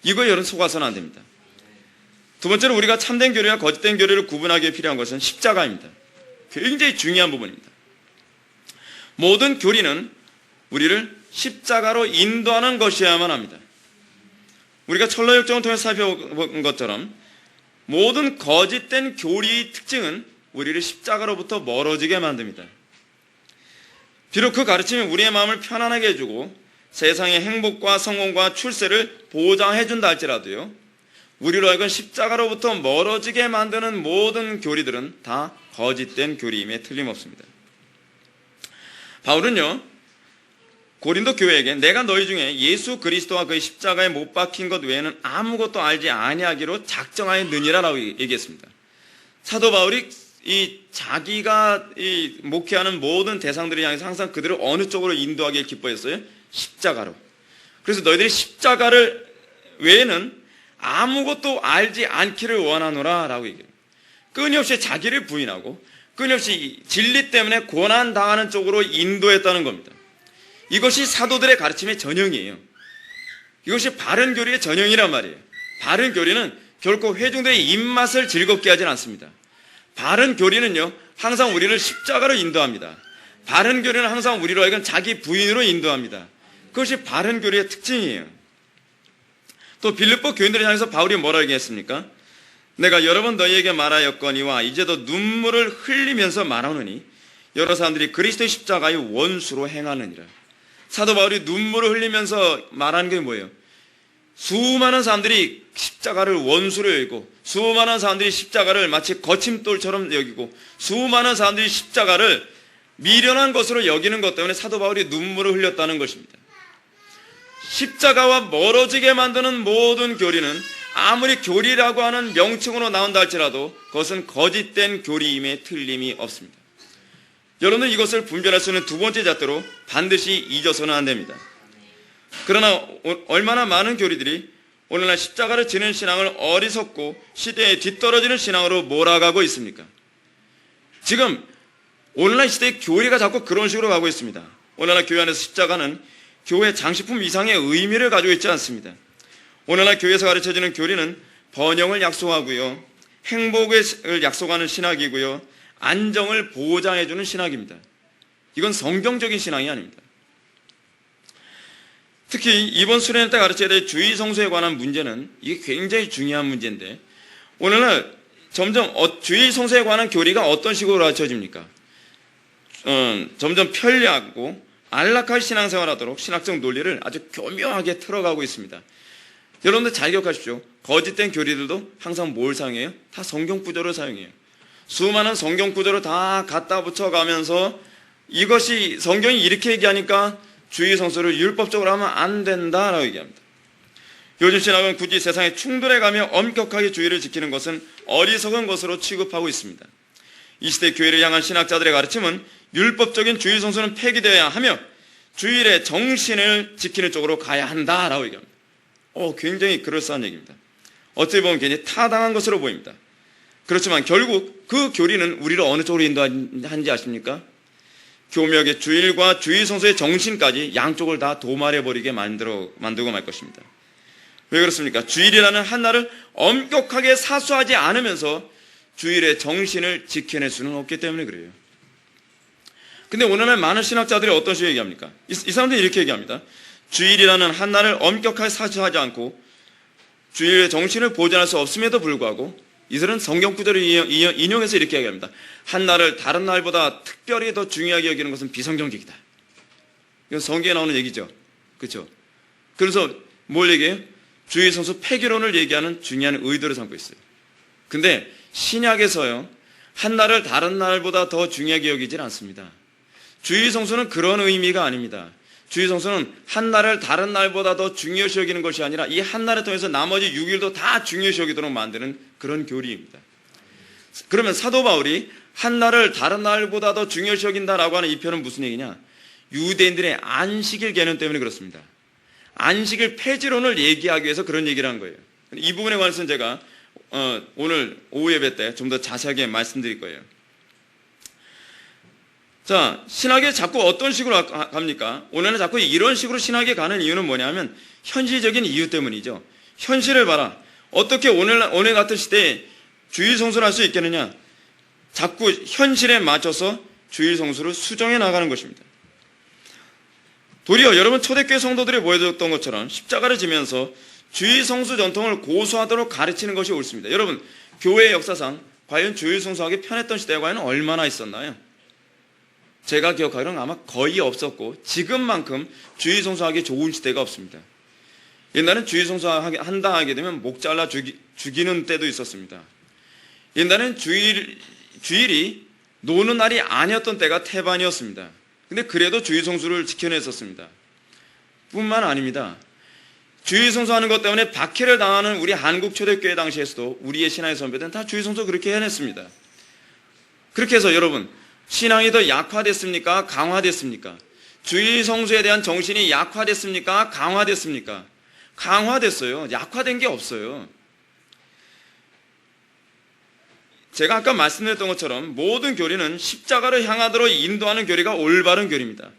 이거에 여러분 속아서는 안 됩니다. 두 번째로 우리가 참된 교리와 거짓된 교리를 구분하기 위해 필요한 것은 십자가입니다. 굉장히 중요한 부분입니다. 모든 교리는 우리를 십자가로 인도하는 것이어야만 합니다. 우리가 철로역정을 통해서 살펴본 것처럼 모든 거짓된 교리의 특징은 우리를 십자가로부터 멀어지게 만듭니다. 비록 그 가르침이 우리의 마음을 편안하게 해주고 세상의 행복과 성공과 출세를 보장해준다 할지라도요, 우리로 하여금 십자가로부터 멀어지게 만드는 모든 교리들은 다 거짓된 교리임에 틀림없습니다. 바울은요, 고린도 교회에게 내가 너희 중에 예수 그리스도와 그의 십자가에 못 박힌 것 외에는 아무것도 알지 아니하기로 작정하였느니라라고 얘기했습니다. 사도 바울이 자기가 목회하는 모든 대상들을 향해서 항상 그들을 어느 쪽으로 인도하기를 기뻐했어요? 십자가로. 그래서 너희들이 십자가를 외에는 아무것도 알지 않기를 원하노라 라고 얘기해요. 끊임없이 자기를 부인하고 끊임없이 진리 때문에 고난당하는 쪽으로 인도했다는 겁니다. 이것이 사도들의 가르침의 전형이에요. 이것이 바른 교리의 전형이란 말이에요. 바른 교리는 결코 회중들의 입맛을 즐겁게 하진 않습니다. 바른 교리는요, 항상 우리를 십자가로 인도합니다. 바른 교리는 항상 우리로 하여금 자기 부인으로 인도합니다. 그것이 바른 교리의 특징이에요. 또 빌립보 교인들을 향해서 바울이 뭐라고 얘기했습니까? 내가 여러 번 너희에게 말하였거니와 이제도 눈물을 흘리면서 말하노니 여러 사람들이 그리스도의 십자가의 원수로 행하느니라. 사도 바울이 눈물을 흘리면서 말하는 게 뭐예요? 수많은 사람들이 십자가를 원수로 여기고, 수많은 사람들이 십자가를 마치 거침돌처럼 여기고, 수많은 사람들이 십자가를 미련한 것으로 여기는 것 때문에 사도 바울이 눈물을 흘렸다는 것입니다. 십자가와 멀어지게 만드는 모든 교리는 아무리 교리라고 하는 명칭으로 나온다 할지라도 그것은 거짓된 교리임에 틀림이 없습니다. 여러분은 이것을 분별할 수 있는 두 번째 잣대로 반드시 잊어서는 안 됩니다. 그러나 얼마나 많은 교리들이 오늘날 십자가를 지는 신앙을 어리석고 시대에 뒤떨어지는 신앙으로 몰아가고 있습니까? 지금 오늘날 시대의 교리가 자꾸 그런 식으로 가고 있습니다. 오늘날 교회 안에서 십자가는 교회 장식품 이상의 의미를 가지고 있지 않습니다. 오늘날 교회에서 가르쳐지는 교리는 번영을 약속하고요, 행복을 약속하는 신학이고요, 안정을 보장해주는 신학입니다. 이건 성경적인 신앙이 아닙니다. 특히 이번 수련회 때 가르쳐야 될 주의 성수에 관한 문제는 이게 굉장히 중요한 문제인데, 오늘날 점점 주일 성수에 관한 교리가 어떤 식으로 가르쳐집니까? 점점 편리하고 안락한 신앙생활하도록 신학적 논리를 아주 교묘하게 틀어가고 있습니다. 여러분들 잘 기억하십시오. 거짓된 교리들도 항상 뭘 사용해요? 다 성경 구조를 사용해요. 수많은 성경 구조를 다 갖다 붙여가면서 이것이 성경이 이렇게 얘기하니까 주일 성수를 율법적으로 하면 안 된다라고 얘기합니다. 요즘 신학은 굳이 세상에 충돌해가며 엄격하게 주일을 지키는 것은 어리석은 것으로 취급하고 있습니다. 이 시대 교회를 향한 신학자들의 가르침은 율법적인 주일 성수는 폐기되어야 하며 주일의 정신을 지키는 쪽으로 가야 한다라고 얘기합니다. 굉장히 그럴싸한 얘기입니다. 어찌 보면 굉장히 타당한 것으로 보입니다. 그렇지만 결국 그 교리는 우리를 어느 쪽으로 인도하는지 아십니까? 교묘하게 주일과 주일 성수의 정신까지 양쪽을 다 도말해버리게 만들고 말 것입니다. 왜 그렇습니까? 주일이라는 한 날을 엄격하게 사수하지 않으면서 주일의 정신을 지켜낼 수는 없기 때문에 그래요. 근데 오늘날 많은 신학자들이 어떤 식으로 얘기합니까? 이 사람들이 이렇게 얘기합니다. 주일이라는 한 날을 엄격하게 사수하지 않고 주일의 정신을 보존할 수 없음에도 불구하고 이들은 성경 구절을 인용해서 이렇게 얘기합니다. 한 날을 다른 날보다 특별히 더 중요하게 여기는 것은 비성경적이다. 이건 성경에 나오는 얘기죠. 그렇죠? 그래서 뭘 얘기해요? 주일 성수 폐기론을 얘기하는 중요한 의도를 삼고 있어요. 근데 신약에서요, 한 날을 다른 날보다 더 중요하게 여기질 않습니다. 주일 성수는 그런 의미가 아닙니다. 주일 성수는 한 날을 다른 날보다 더 중요시 여기는 것이 아니라 이 한 날을 통해서 나머지 6일도 다 중요시 여기도록 만드는 그런 교리입니다. 그러면 사도 바울이 한 날을 다른 날보다 더 중요시 여긴다라고 하는 이 표현은 무슨 얘기냐? 유대인들의 안식일 개념 때문에 그렇습니다. 안식일 폐지론을 얘기하기 위해서 그런 얘기를 한 거예요. 이 부분에 관해서는 제가 오늘 오후 예배 때 좀 더 자세하게 말씀드릴 거예요. 자, 신학에 자꾸 어떤 식으로 갑니까? 오늘은 자꾸 이런 식으로 신학에 가는 이유는 뭐냐면 현실적인 이유 때문이죠. 현실을 봐라. 어떻게 오늘 같은 시대에 주일 성수를 할 수 있겠느냐? 자꾸 현실에 맞춰서 주일 성수를 수정해 나가는 것입니다. 도리어 여러분 초대교회 성도들이 보여줬던 것처럼 십자가를 지면서 주일 성수 전통을 고수하도록 가르치는 것이 옳습니다. 여러분, 교회의 역사상 과연 주일 성수하기 편했던 시대가 과연 얼마나 있었나요? 제가 기억하기로는 아마 거의 없었고 지금만큼 주일 성수하기 좋은 시대가 없습니다. 옛날엔 주일 성수한다 하게 되면 목 잘라 죽이는 때도 있었습니다. 옛날엔 주일이 노는 날이 아니었던 때가 태반이었습니다. 근데 그래도 주일 성수를 지켜냈었습니다. 뿐만 아닙니다. 주일 성수하는 것 때문에 박해를 당하는 우리 한국 초대교회 당시에서도 우리의 신앙의 선배들은 다 주일 성수 그렇게 해냈습니다. 그렇게 해서 여러분, 신앙이 더 약화됐습니까? 강화됐습니까? 주일 성수에 대한 정신이 약화됐습니까? 강화됐습니까? 강화됐어요. 약화된 게 없어요. 제가 아까 말씀드렸던 것처럼 모든 교리는 십자가를 향하도록 인도하는 교리가 올바른 교리입니다.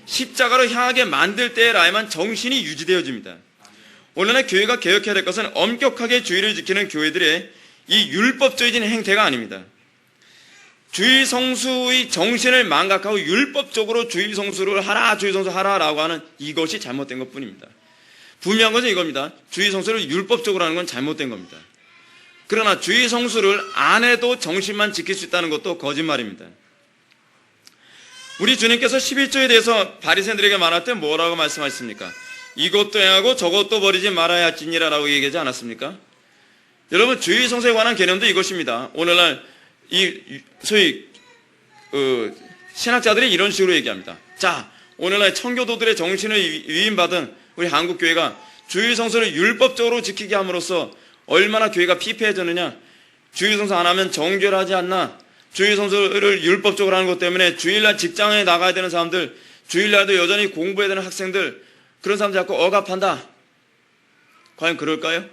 십자가를 향하게 만들 때에라야만 정신이 유지되어집니다. 오늘날 교회가 개혁해야 될 것은 엄격하게 주일을 지키는 교회들의 이 율법적인 행태가 아닙니다. 주일 성수의 정신을 망각하고 율법적으로 주일 성수를 하라, 주일 성수 하라라고 하는 이것이 잘못된 것뿐입니다. 분명한 것은 이겁니다. 주일 성수를 율법적으로 하는 건 잘못된 겁니다. 그러나 주일 성수를 안 해도 정신만 지킬 수 있다는 것도 거짓말입니다. 우리 주님께서 11조에 대해서 바리새인들에게 말할 때 뭐라고 말씀하셨습니까? 이것도 행하고 저것도 버리지 말아야 할지니라라고 얘기하지 않았습니까? 여러분, 주일 성수에 관한 개념도 이것입니다. 오늘날 소위 신학자들이 이런 식으로 얘기합니다. 자, 오늘날 청교도들의 정신을 위임받은 우리 한국교회가 주일 성수를 율법적으로 지키게 함으로써 얼마나 교회가 피폐해졌느냐. 주일 성수 안 하면 정결하지 않나. 주일 성수를 율법적으로 하는 것 때문에 주일날 직장에 나가야 되는 사람들, 주일날도 여전히 공부해야 되는 학생들, 그런 사람들 자꾸 억압한다. 과연 그럴까요?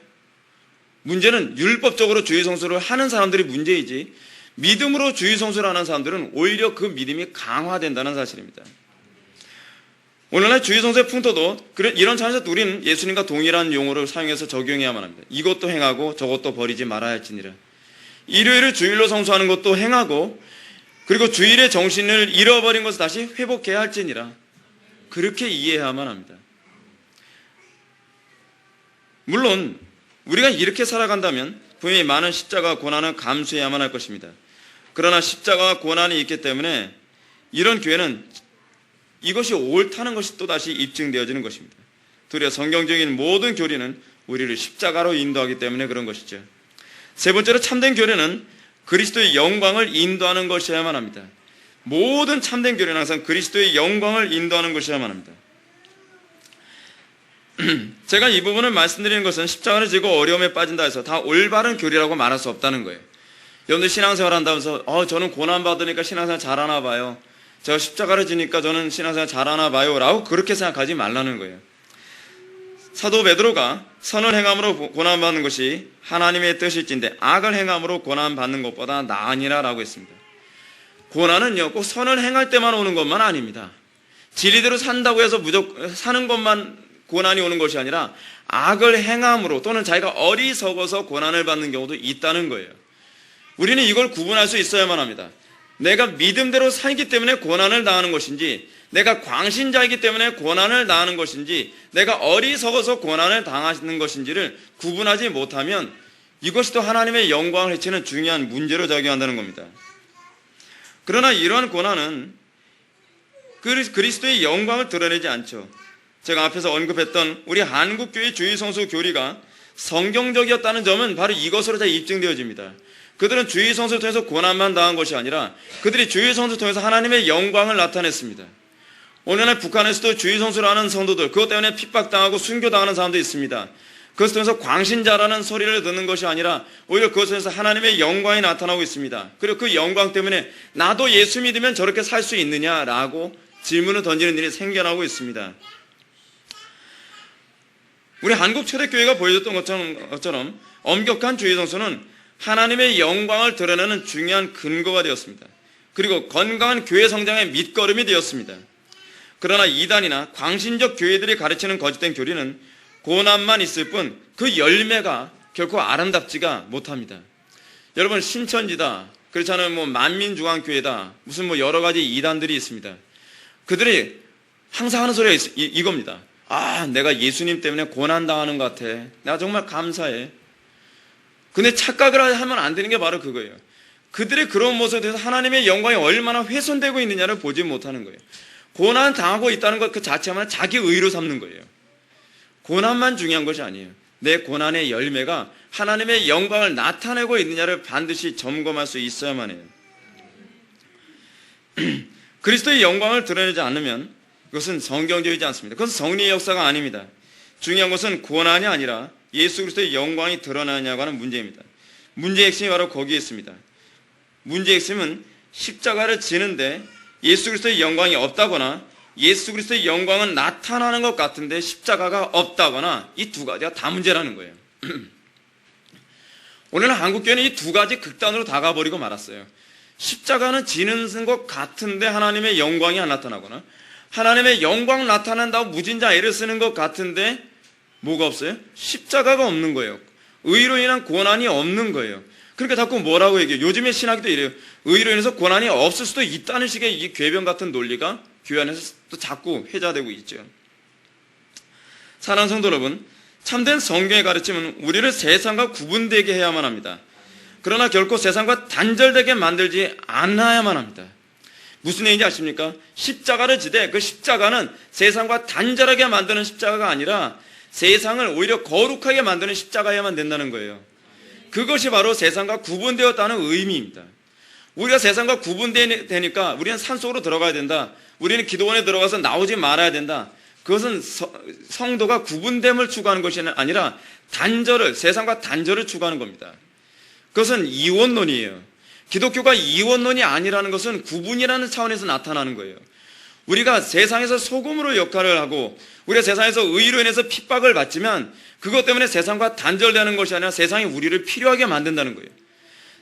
문제는 율법적으로 주일 성수를 하는 사람들이 문제이지, 믿음으로 주일 성수를 하는 사람들은 오히려 그 믿음이 강화된다는 사실입니다. 오늘날 주일 성수의 풍토도 이런 차원에서 우리는 예수님과 동일한 용어를 사용해서 적용해야만 합니다. 이것도 행하고 저것도 버리지 말아야 할지니라. 일요일을 주일로 성수하는 것도 행하고, 그리고 주일의 정신을 잃어버린 것을 다시 회복해야 할지니라. 그렇게 이해해야만 합니다. 물론 우리가 이렇게 살아간다면 분명히 많은 십자가 고난을 감수해야만 할 것입니다. 그러나 십자가 고난이 있기 때문에 이런 교회는 이것이 옳다는 것이 또다시 입증되어지는 것입니다. 도리어 성경적인 모든 교리는 우리를 십자가로 인도하기 때문에 그런 것이죠. 세 번째로 참된 교리는 그리스도의 영광을 인도하는 것이어야만 합니다. 모든 참된 교리는 항상 그리스도의 영광을 인도하는 것이어야만 합니다. 제가 이 부분을 말씀드리는 것은 십자가를 지고 어려움에 빠진다 해서 다 올바른 교리라고 말할 수 없다는 거예요. 여러분들 신앙생활 한다면서 저는 고난받으니까 신앙생활 잘하나 봐요. 제가 십자가를 지니까 저는 신앙생활 잘하나 봐요 라고 그렇게 생각하지 말라는 거예요. 사도 베드로가 선을 행함으로 고난받는 것이 하나님의 뜻일진데 악을 행함으로 고난받는 것보다 나으니라 라고 했습니다. 고난은요 꼭 선을 행할 때만 오는 것만 아닙니다. 진리대로 산다고 해서 무조건 사는 것만 고난이 오는 것이 아니라 악을 행함으로 또는 자기가 어리석어서 고난을 받는 경우도 있다는 거예요. 우리는 이걸 구분할 수 있어야만 합니다. 내가 믿음대로 살기 때문에 고난을 당하는 것인지, 내가 광신자이기 때문에 고난을 당하는 것인지, 내가 어리석어서 고난을 당하는 것인지를 구분하지 못하면 이것이 또 하나님의 영광을 해치는 중요한 문제로 작용한다는 겁니다. 그러나 이러한 고난은 그리스도의 영광을 드러내지 않죠. 제가 앞에서 언급했던 우리 한국교회 주의성수 교리가 성경적이었다는 점은 바로 이것으로 다 입증되어집니다. 그들은 주의성수를 통해서 고난만 당한 것이 아니라 그들이 주의성수를 통해서 하나님의 영광을 나타냈습니다. 오늘날 북한에서도 주의성수를 하는 성도들, 그것 때문에 핍박당하고 순교당하는 사람도 있습니다. 그것을 통해서 광신자라는 소리를 듣는 것이 아니라 오히려 그것을 통해서 하나님의 영광이 나타나고 있습니다. 그리고 그 영광 때문에 나도 예수 믿으면 저렇게 살 수 있느냐라고 질문을 던지는 일이 생겨나고 있습니다. 우리 한국 초대교회가 보여줬던 것처럼 엄격한 주의성수는 하나님의 영광을 드러내는 중요한 근거가 되었습니다. 그리고 건강한 교회 성장의 밑거름이 되었습니다. 그러나 이단이나 광신적 교회들이 가르치는 거짓된 교리는 고난만 있을 뿐 그 열매가 결코 아름답지가 못합니다. 여러분 신천지다, 그렇지 않으면 만민중앙교회다, 무슨 여러 가지 이단들이 있습니다. 그들이 항상 하는 소리가 이겁니다. 내가 예수님 때문에 고난당하는 것 같아. 내가 정말 감사해. 근데 착각을 하면 안 되는 게 바로 그거예요. 그들의 그런 모습에 대해서 하나님의 영광이 얼마나 훼손되고 있느냐를 보지 못하는 거예요. 고난 당하고 있다는 것 그 자체만 자기 의로 삼는 거예요. 고난만 중요한 것이 아니에요. 내 고난의 열매가 하나님의 영광을 나타내고 있느냐를 반드시 점검할 수 있어야만 해요. 그리스도의 영광을 드러내지 않으면 그것은 성경적이지 않습니다. 그것은 성리의 역사가 아닙니다. 중요한 것은 고난이 아니라 예수 그리스도의 영광이 드러나냐고 하는 문제입니다. 문제의 핵심이 바로 거기에 있습니다. 문제의 핵심은 십자가를 지는데 예수 그리스도의 영광이 없다거나 예수 그리스도의 영광은 나타나는 것 같은데 십자가가 없다거나 이 두 가지가 다 문제라는 거예요. 오늘은 한국교회는 이 두 가지 극단으로 다가버리고 말았어요. 십자가는 지는 것 같은데 하나님의 영광이 안 나타나거나 하나님의 영광 나타난다고 무진자 애를 쓰는 것 같은데 뭐가 없어요? 십자가가 없는 거예요. 의로 인한 고난이 없는 거예요. 그러니까 자꾸 뭐라고 얘기해요? 요즘의 신학도 이래요. 의로 인해서 고난이 없을 수도 있다는 식의 이 궤변 같은 논리가 교회 안에서 또 자꾸 회자되고 있죠. 사랑하는 성도 여러분, 참된 성경의 가르침은 우리를 세상과 구분되게 해야만 합니다. 그러나 결코 세상과 단절되게 만들지 않아야만 합니다. 무슨 얘기인지 아십니까? 십자가를 지되 그 십자가는 세상과 단절하게 만드는 십자가가 아니라 세상을 오히려 거룩하게 만드는 십자가여야만 된다는 거예요. 그것이 바로 세상과 구분되었다는 의미입니다. 우리가 세상과 구분되니까 우리는 산속으로 들어가야 된다. 우리는 기도원에 들어가서 나오지 말아야 된다. 그것은 성도가 구분됨을 추구하는 것이 아니라 세상과 단절을 추구하는 겁니다. 그것은 이원론이에요. 기독교가 이원론이 아니라는 것은 구분이라는 차원에서 나타나는 거예요. 우리가 세상에서 소금으로 역할을 하고 우리가 세상에서 의로 인해서 핍박을 받지만 그것 때문에 세상과 단절되는 것이 아니라 세상이 우리를 필요하게 만든다는 거예요.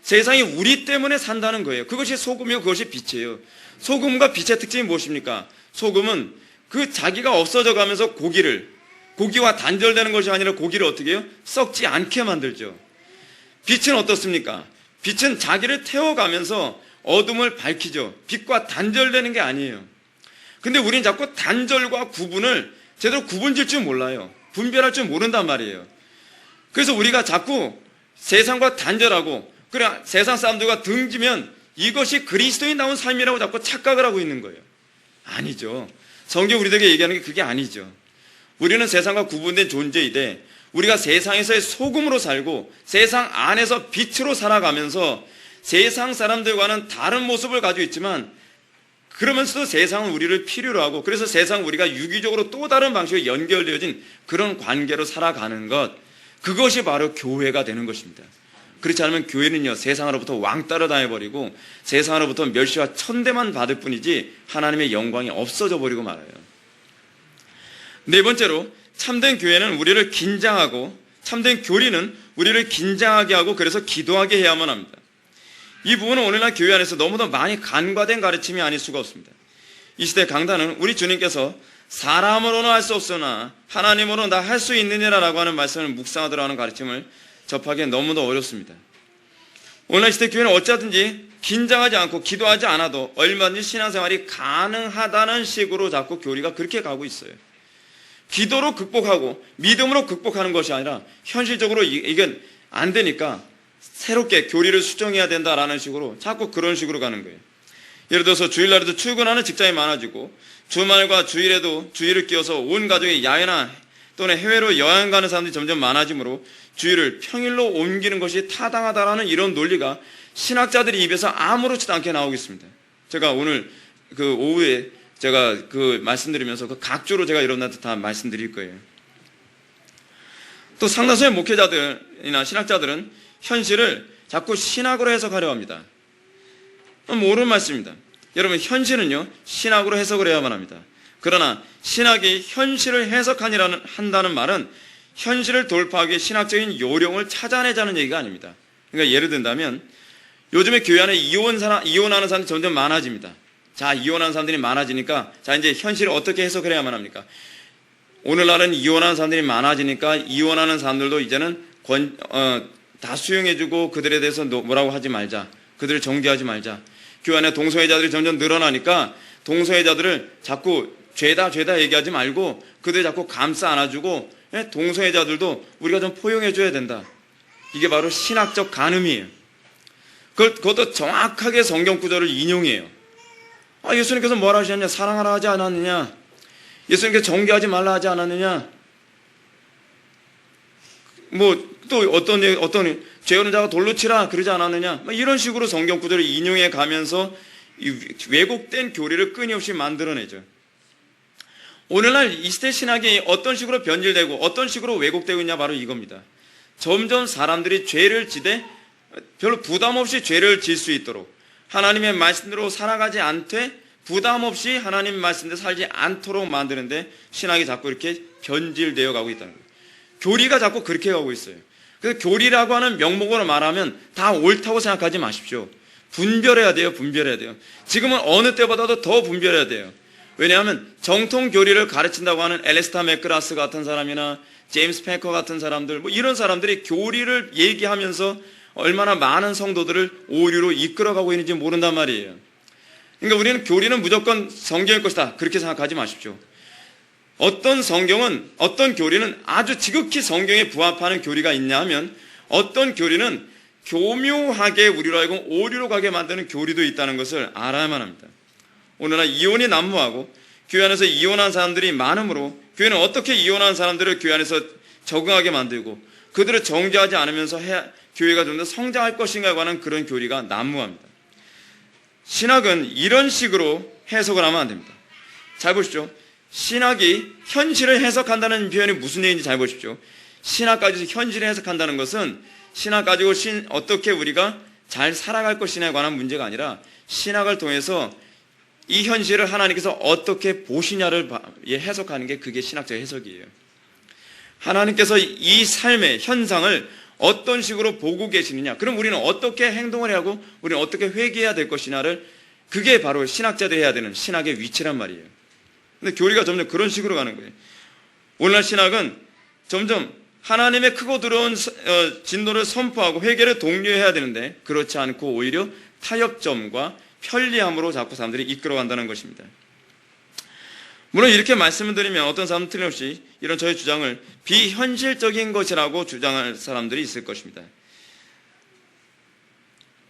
세상이 우리 때문에 산다는 거예요. 그것이 소금이고 그것이 빛이에요. 소금과 빛의 특징이 무엇입니까? 소금은 그 자기가 없어져 가면서 고기와 단절되는 것이 아니라 고기를 어떻게 해요? 썩지 않게 만들죠. 빛은 어떻습니까? 빛은 자기를 태워가면서 어둠을 밝히죠. 빛과 단절되는 게 아니에요. 근데 우린 자꾸 단절과 구분을 제대로 구분 질 줄 몰라요. 분별할 줄 모른단 말이에요. 그래서 우리가 자꾸 세상과 단절하고 그래 세상 사람들과 등지면 이것이 그리스도인다운 삶이라고 자꾸 착각을 하고 있는 거예요. 아니죠. 성경 우리에게 얘기하는 게 그게 아니죠. 우리는 세상과 구분된 존재이되 우리가 세상에서의 소금으로 살고 세상 안에서 빛으로 살아가면서 세상 사람들과는 다른 모습을 가지고 있지만 그러면서도 세상은 우리를 필요로 하고 그래서 세상 우리가 유기적으로 또 다른 방식으로 연결되어진 그런 관계로 살아가는 것, 그것이 바로 교회가 되는 것입니다. 그렇지 않으면 교회는요 세상으로부터 왕따를 당해버리고 세상으로부터 멸시와 천대만 받을 뿐이지 하나님의 영광이 없어져 버리고 말아요. 네 번째로 참된 교회는 우리를 긴장하고 참된 교리는 우리를 긴장하게 하고 그래서 기도하게 해야만 합니다. 이 부분은 오늘날 교회 안에서 너무도 많이 간과된 가르침이 아닐 수가 없습니다. 이 시대 강단은 우리 주님께서 사람으로는 할 수 없으나 하나님으로 나 할 수 있느냐라고 하는 말씀을 묵상하도록 하는 가르침을 접하기엔 너무도 어렵습니다. 오늘날 시대 교회는 어쩌든지 긴장하지 않고 기도하지 않아도 얼마든지 신앙생활이 가능하다는 식으로 자꾸 교리가 그렇게 가고 있어요. 기도로 극복하고 믿음으로 극복하는 것이 아니라 현실적으로 이게 안 되니까 새롭게 교리를 수정해야 된다라는 식으로 자꾸 그런 식으로 가는 거예요. 예를 들어서 주일날에도 출근하는 직장이 많아지고 주말과 주일에도 주일을 끼워서 온 가족이 야외나 또는 해외로 여행 가는 사람들이 점점 많아지므로 주일을 평일로 옮기는 것이 타당하다라는 이런 논리가 신학자들의 입에서 아무렇지도 않게 나오고 있습니다. 제가 오늘 그 오후에 제가 그 말씀드리면서 그 각주로 제가 이런한테 다 말씀드릴 거예요. 또 상당수의 목회자들이나 신학자들은 현실을 자꾸 신학으로 해석하려 합니다. 옳은 말씀입니다. 여러분 현실은요 신학으로 해석을 해야만 합니다. 그러나 신학이 현실을 해석한다는 말은 현실을 돌파하기 위해 신학적인 요령을 찾아내자는 얘기가 아닙니다. 그러니까 예를 든다면 요즘에 교회 안에 이혼하는 사람들이 점점 많아집니다. 자, 이혼하는 사람들이 많아지니까 자 이제 현실을 어떻게 해석을 해야만 합니까? 오늘날은 이혼하는 사람들이 많아지니까 이혼하는 사람들도 이제는 다 수용해주고 그들에 대해서 뭐라고 하지 말자. 그들을 정죄하지 말자. 교회 안에 동성애자들이 점점 늘어나니까 동성애자들을 자꾸 죄다 얘기하지 말고 그들 자꾸 감싸 안아주고 동성애자들도 우리가 좀 포용해줘야 된다. 이게 바로 신학적 간음이에요. 그것도 정확하게 성경 구절을 인용해요. 예수님께서 뭐라 하셨냐? 사랑하라 하지 않았느냐? 예수님께서 정죄하지 말라 하지 않았느냐? 또 어떤 죄 없는 자가 돌로 치라 그러지 않았느냐? 이런 식으로 성경 구절을 인용해 가면서 왜곡된 교리를 끊임없이 만들어내죠. 오늘날 이 시대 신학이 어떤 식으로 변질되고 어떤 식으로 왜곡되고 있냐 바로 이겁니다. 점점 사람들이 죄를 지되 별로 부담 없이 죄를 질 수 있도록 하나님의 말씀대로 살아가지 않되 부담 없이 하나님 말씀대로 살지 않도록 만드는데 신학이 자꾸 이렇게 변질되어 가고 있다는 거예요. 교리가 자꾸 그렇게 가고 있어요. 그래서 교리라고 하는 명목으로 말하면 다 옳다고 생각하지 마십시오. 분별해야 돼요. 분별해야 돼요. 지금은 어느 때보다도 더 분별해야 돼요. 왜냐하면 정통 교리를 가르친다고 하는 엘레스타 맥그라스 같은 사람이나 제임스 패커 같은 사람들 이런 사람들이 교리를 얘기하면서 얼마나 많은 성도들을 오류로 이끌어가고 있는지 모른단 말이에요. 그러니까 우리는 교리는 무조건 성경일 것이다 그렇게 생각하지 마십시오. 어떤 교리는 아주 지극히 성경에 부합하는 교리가 있냐 하면 어떤 교리는 교묘하게 우리로 하여금 오류로 가게 만드는 교리도 있다는 것을 알아야만 합니다. 오늘날 이혼이 난무하고 교회 안에서 이혼한 사람들이 많으므로 교회는 어떻게 이혼한 사람들을 교회 안에서 적응하게 만들고 그들을 정죄하지 않으면서 교회가 좀 더 성장할 것인가에 관한 그런 교리가 난무합니다. 신학은 이런 식으로 해석을 하면 안 됩니다. 잘 보십시오. 신학이 현실을 해석한다는 표현이 무슨 얘기인지 잘 보십시오. 신학 가지고 현실을 해석한다는 것은 신학 가지고 어떻게 우리가 잘 살아갈 것이냐에 관한 문제가 아니라 신학을 통해서 이 현실을 하나님께서 어떻게 보시냐를 해석하는 게 그게 신학적 해석이에요. 하나님께서 이 삶의 현상을 어떤 식으로 보고 계시느냐, 그럼 우리는 어떻게 행동을 해야 하고 우리는 어떻게 회개해야 될 것이냐를, 그게 바로 신학자들이 해야 되는 신학의 위치란 말이에요. 근데 교리가 점점 그런 식으로 가는 거예요. 오늘날 신학은 점점 하나님의 크고 들어온 진노를 선포하고 회개를 독려해야 되는데 그렇지 않고 오히려 타협점과 편리함으로 자꾸 사람들이 이끌어간다는 것입니다. 물론 이렇게 말씀을 드리면 어떤 사람은 틀림없이 이런 저의 주장을 비현실적인 것이라고 주장할 사람들이 있을 것입니다.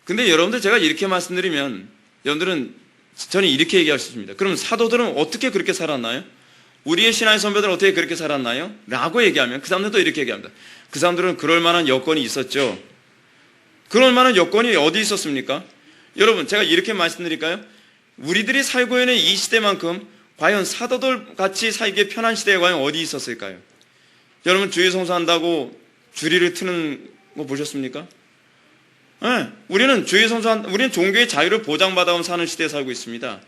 근데 여러분들 제가 이렇게 말씀드리면 여러분들은 저는 이렇게 얘기할 수 있습니다. 그럼 사도들은 어떻게 그렇게 살았나요? 우리의 신앙의 선배들은 어떻게 그렇게 살았나요? 라고 얘기하면 그 사람들도 이렇게 얘기합니다. 그 사람들은 그럴 만한 여건이 있었죠. 그럴 만한 여건이 어디 있었습니까? 여러분, 제가 이렇게 말씀드릴까요? 우리들이 살고 있는 이 시대만큼 과연 사도들 같이 살기에 편한 시대에 과연 어디 있었을까요? 여러분, 주일 성수한다고 주리를 트는 거 보셨습니까? 네, 우리는 우리는 종교의 자유를 보장받아 사는 시대에 살고 있습니다.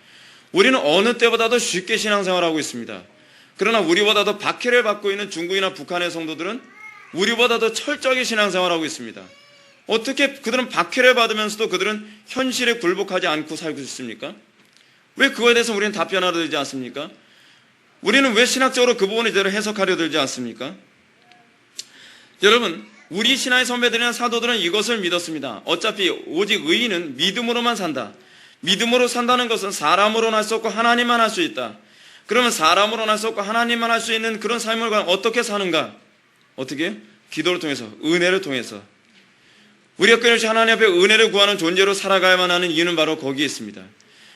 우리는 어느 때보다도 쉽게 신앙생활하고 있습니다. 그러나 우리보다도 박해를 받고 있는 중국이나 북한의 성도들은 우리보다도 철저하게 신앙생활하고 있습니다. 어떻게 그들은 박해를 받으면서도 그들은 현실에 굴복하지 않고 살고 있습니까? 왜 그거에 대해서 우리는 답변하려 들지 않습니까? 우리는 왜 신학적으로 그 부분을 제대로 해석하려 들지 않습니까? 여러분, 우리 신앙의 선배들이나 사도들은 이것을 믿었습니다. 어차피 오직 의인은 믿음으로만 산다. 믿음으로 산다는 것은 사람으로는 할 수 없고 하나님만 할 수 있다. 그러면 사람으로는 할 수 없고 하나님만 할 수 있는 그런 삶을 어떻게 사는가? 어떻게 해요? 기도를 통해서, 은혜를 통해서. 우리가 끊임없이 하나님 앞에 은혜를 구하는 존재로 살아가야만 하는 이유는 바로 거기에 있습니다.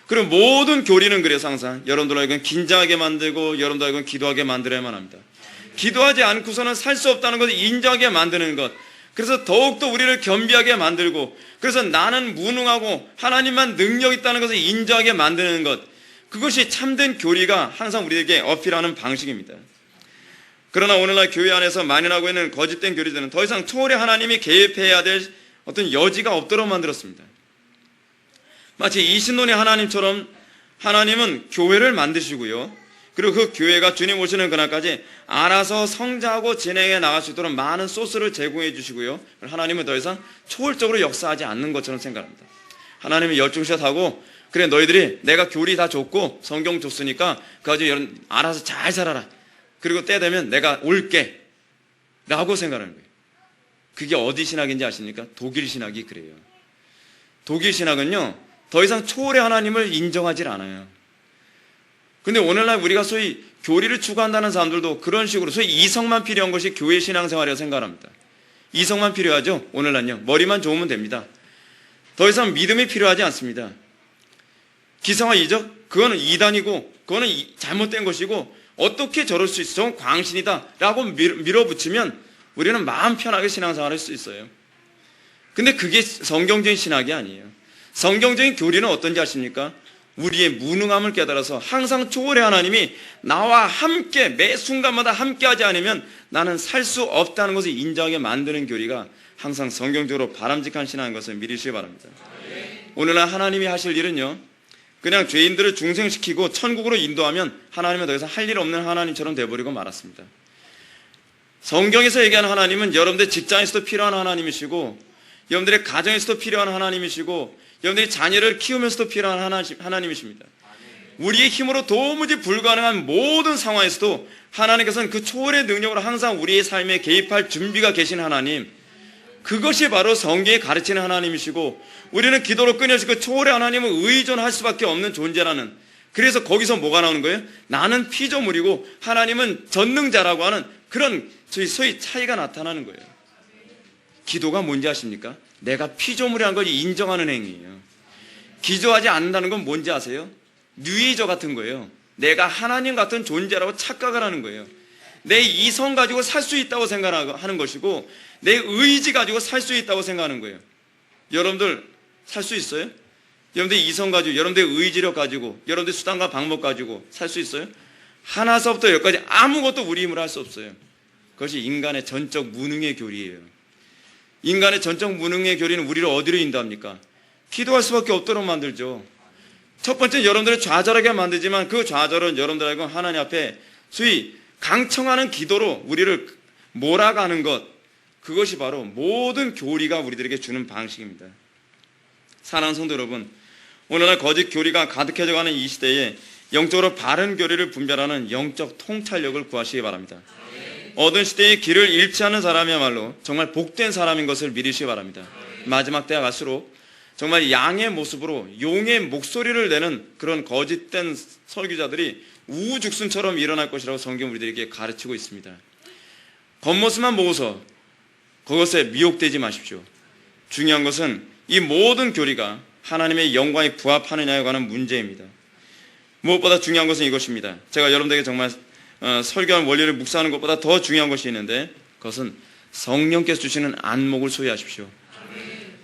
그리고 모든 교리는 그래서 항상 여러분들에게 긴장하게 만들고 여러분들에게 기도하게 만들어야만 합니다. 기도하지 않고서는 살 수 없다는 것을 인정하게 만드는 것. 그래서 더욱더 우리를 겸비하게 만들고, 그래서 나는 무능하고 하나님만 능력 있다는 것을 인정하게 만드는 것. 그것이 참된 교리가 항상 우리에게 어필하는 방식입니다. 그러나 오늘날 교회 안에서 만연하고 있는 거짓된 교리들은 더 이상 초월의 하나님이 개입해야 될 어떤 여지가 없도록 만들었습니다. 마치 이신론의 하나님처럼 하나님은 교회를 만드시고요. 그리고 그 교회가 주님 오시는 그날까지 알아서 성장하고 진행해 나갈 수 있도록 많은 소스를 제공해 주시고요. 하나님은 더 이상 초월적으로 역사하지 않는 것처럼 생각합니다. 하나님이 열중샷하고 그래 너희들이 내가 교리 다 줬고 성경 줬으니까 그 가지고 알아서 잘 살아라. 그리고 때 되면 내가 올게 라고 생각하는 거예요. 그게 어디 신학인지 아십니까? 독일 신학이 그래요. 독일 신학은요 더 이상 초월의 하나님을 인정하지 않아요. 근데 오늘날 우리가 소위 교리를 추구한다는 사람들도 그런 식으로 소위 이성만 필요한 것이 교회 신앙생활이라고 생각합니다. 이성만 필요하죠? 오늘날요. 머리만 좋으면 됩니다. 더 이상 믿음이 필요하지 않습니다. 기성화 이적? 그거는 이단이고 그거는 잘못된 것이고 어떻게 저럴 수 있어? 저건 광신이다 라고 밀어붙이면 우리는 마음 편하게 신앙생활을 할 수 있어요. 근데 그게 성경적인 신학이 아니에요. 성경적인 교리는 어떤지 아십니까? 우리의 무능함을 깨달아서 항상 초월의 하나님이 나와 함께 매 순간마다 함께하지 않으면 나는 살 수 없다는 것을 인정하게 만드는 교리가 항상 성경적으로 바람직한 신앙인 것을 믿으시기 바랍니다. 오늘날 하나님이 하실 일은요 그냥 죄인들을 중생시키고 천국으로 인도하면 하나님은 더 이상 할 일 없는 하나님처럼 돼버리고 말았습니다. 성경에서 얘기하는 하나님은 여러분들 직장에서도 필요한 하나님이시고 여러분들의 가정에서도 필요한 하나님이시고 여러분들이 자녀를 키우면서도 필요한 하나님이십니다. 우리의 힘으로 도무지 불가능한 모든 상황에서도 하나님께서는 그 초월의 능력으로 항상 우리의 삶에 개입할 준비가 계신 하나님, 그것이 바로 성경이 가르치는 하나님이시고 우리는 기도로 끊임없이 그 초월의 하나님을 의존할 수밖에 없는 존재라는, 그래서 거기서 뭐가 나오는 거예요? 나는 피조물이고 하나님은 전능자라고 하는 그런 소위 차이가 나타나는 거예요. 기도가 뭔지 아십니까? 내가 피조물이라는 걸 인정하는 행위예요. 기도하지 않는다는 건 뭔지 아세요? 뉴에이저 같은 거예요. 내가 하나님 같은 존재라고 착각을 하는 거예요. 내 이성 가지고 살 수 있다고 생각하는 것이고 내 의지 가지고 살 수 있다고 생각하는 거예요. 여러분들 살 수 있어요? 여러분들 이성 가지고, 여러분들 의지력 가지고, 여러분들 수단과 방법 가지고 살 수 있어요? 하나서부터 열까지 아무것도 우리 힘으로 할 수 없어요. 그것이 인간의 전적 무능의 교리예요. 인간의 전적 무능의 교리는 우리를 어디로 인도합니까? 기도할 수밖에 없도록 만들죠. 첫 번째는 여러분들을 좌절하게 만들지만 그 좌절은 여러분들에게 하나님 앞에 소위 강청하는 기도로 우리를 몰아가는 것, 그것이 바로 모든 교리가 우리들에게 주는 방식입니다. 사랑하는 성도 여러분, 오늘날 거짓 교리가 가득해져가는 이 시대에 영적으로 바른 교리를 분별하는 영적 통찰력을 구하시기 바랍니다. 얻은 시대의 길을 잃지 않는 사람이야말로 정말 복된 사람인 것을 믿으시기 바랍니다. 마지막 때가 갈수록 정말 양의 모습으로 용의 목소리를 내는 그런 거짓된 설교자들이 우후죽순처럼 일어날 것이라고 성경 우리들에게 가르치고 있습니다. 겉모습만 보고서 그것에 미혹되지 마십시오. 중요한 것은 이 모든 교리가 하나님의 영광에 부합하느냐에 관한 문제입니다. 무엇보다 중요한 것은 이것입니다. 제가 여러분들에게 정말 설교한 원리를 묵상하는 것보다 더 중요한 것이 있는데, 그것은 성령께서 주시는 안목을 소유하십시오.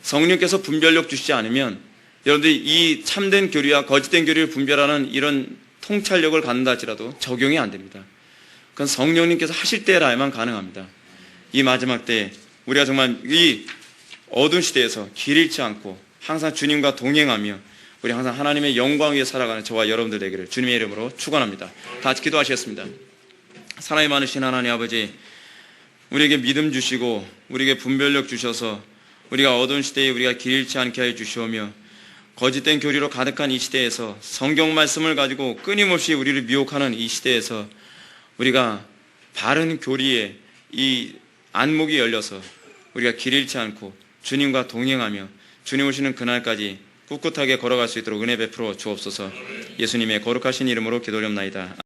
성령께서 분별력 주시지 않으면 여러분들이 이 참된 교리와 거짓된 교리를 분별하는 이런 통찰력을 갖는다 할지라도 적용이 안 됩니다. 그건 성령님께서 하실 때라야만 가능합니다. 이 마지막 때에 우리가 정말 이 어두운 시대에서 길 잃지 않고 항상 주님과 동행하며 우리 항상 하나님의 영광 위에 살아가는 저와 여러분들 되기를 주님의 이름으로 축원합니다. 다 같이 기도하시겠습니다. 사랑이 많으신 하나님 아버지, 우리에게 믿음 주시고 우리에게 분별력 주셔서 우리가 어두운 시대에 우리가 길 잃지 않게 하여 주시오며, 거짓된 교리로 가득한 이 시대에서 성경 말씀을 가지고 끊임없이 우리를 미혹하는 이 시대에서 우리가 바른 교리에 이 안목이 열려서 우리가 길 잃지 않고 주님과 동행하며 주님 오시는 그날까지 꿋꿋하게 걸어갈 수 있도록 은혜 베풀어 주옵소서. 예수님의 거룩하신 이름으로 기도드립나이다.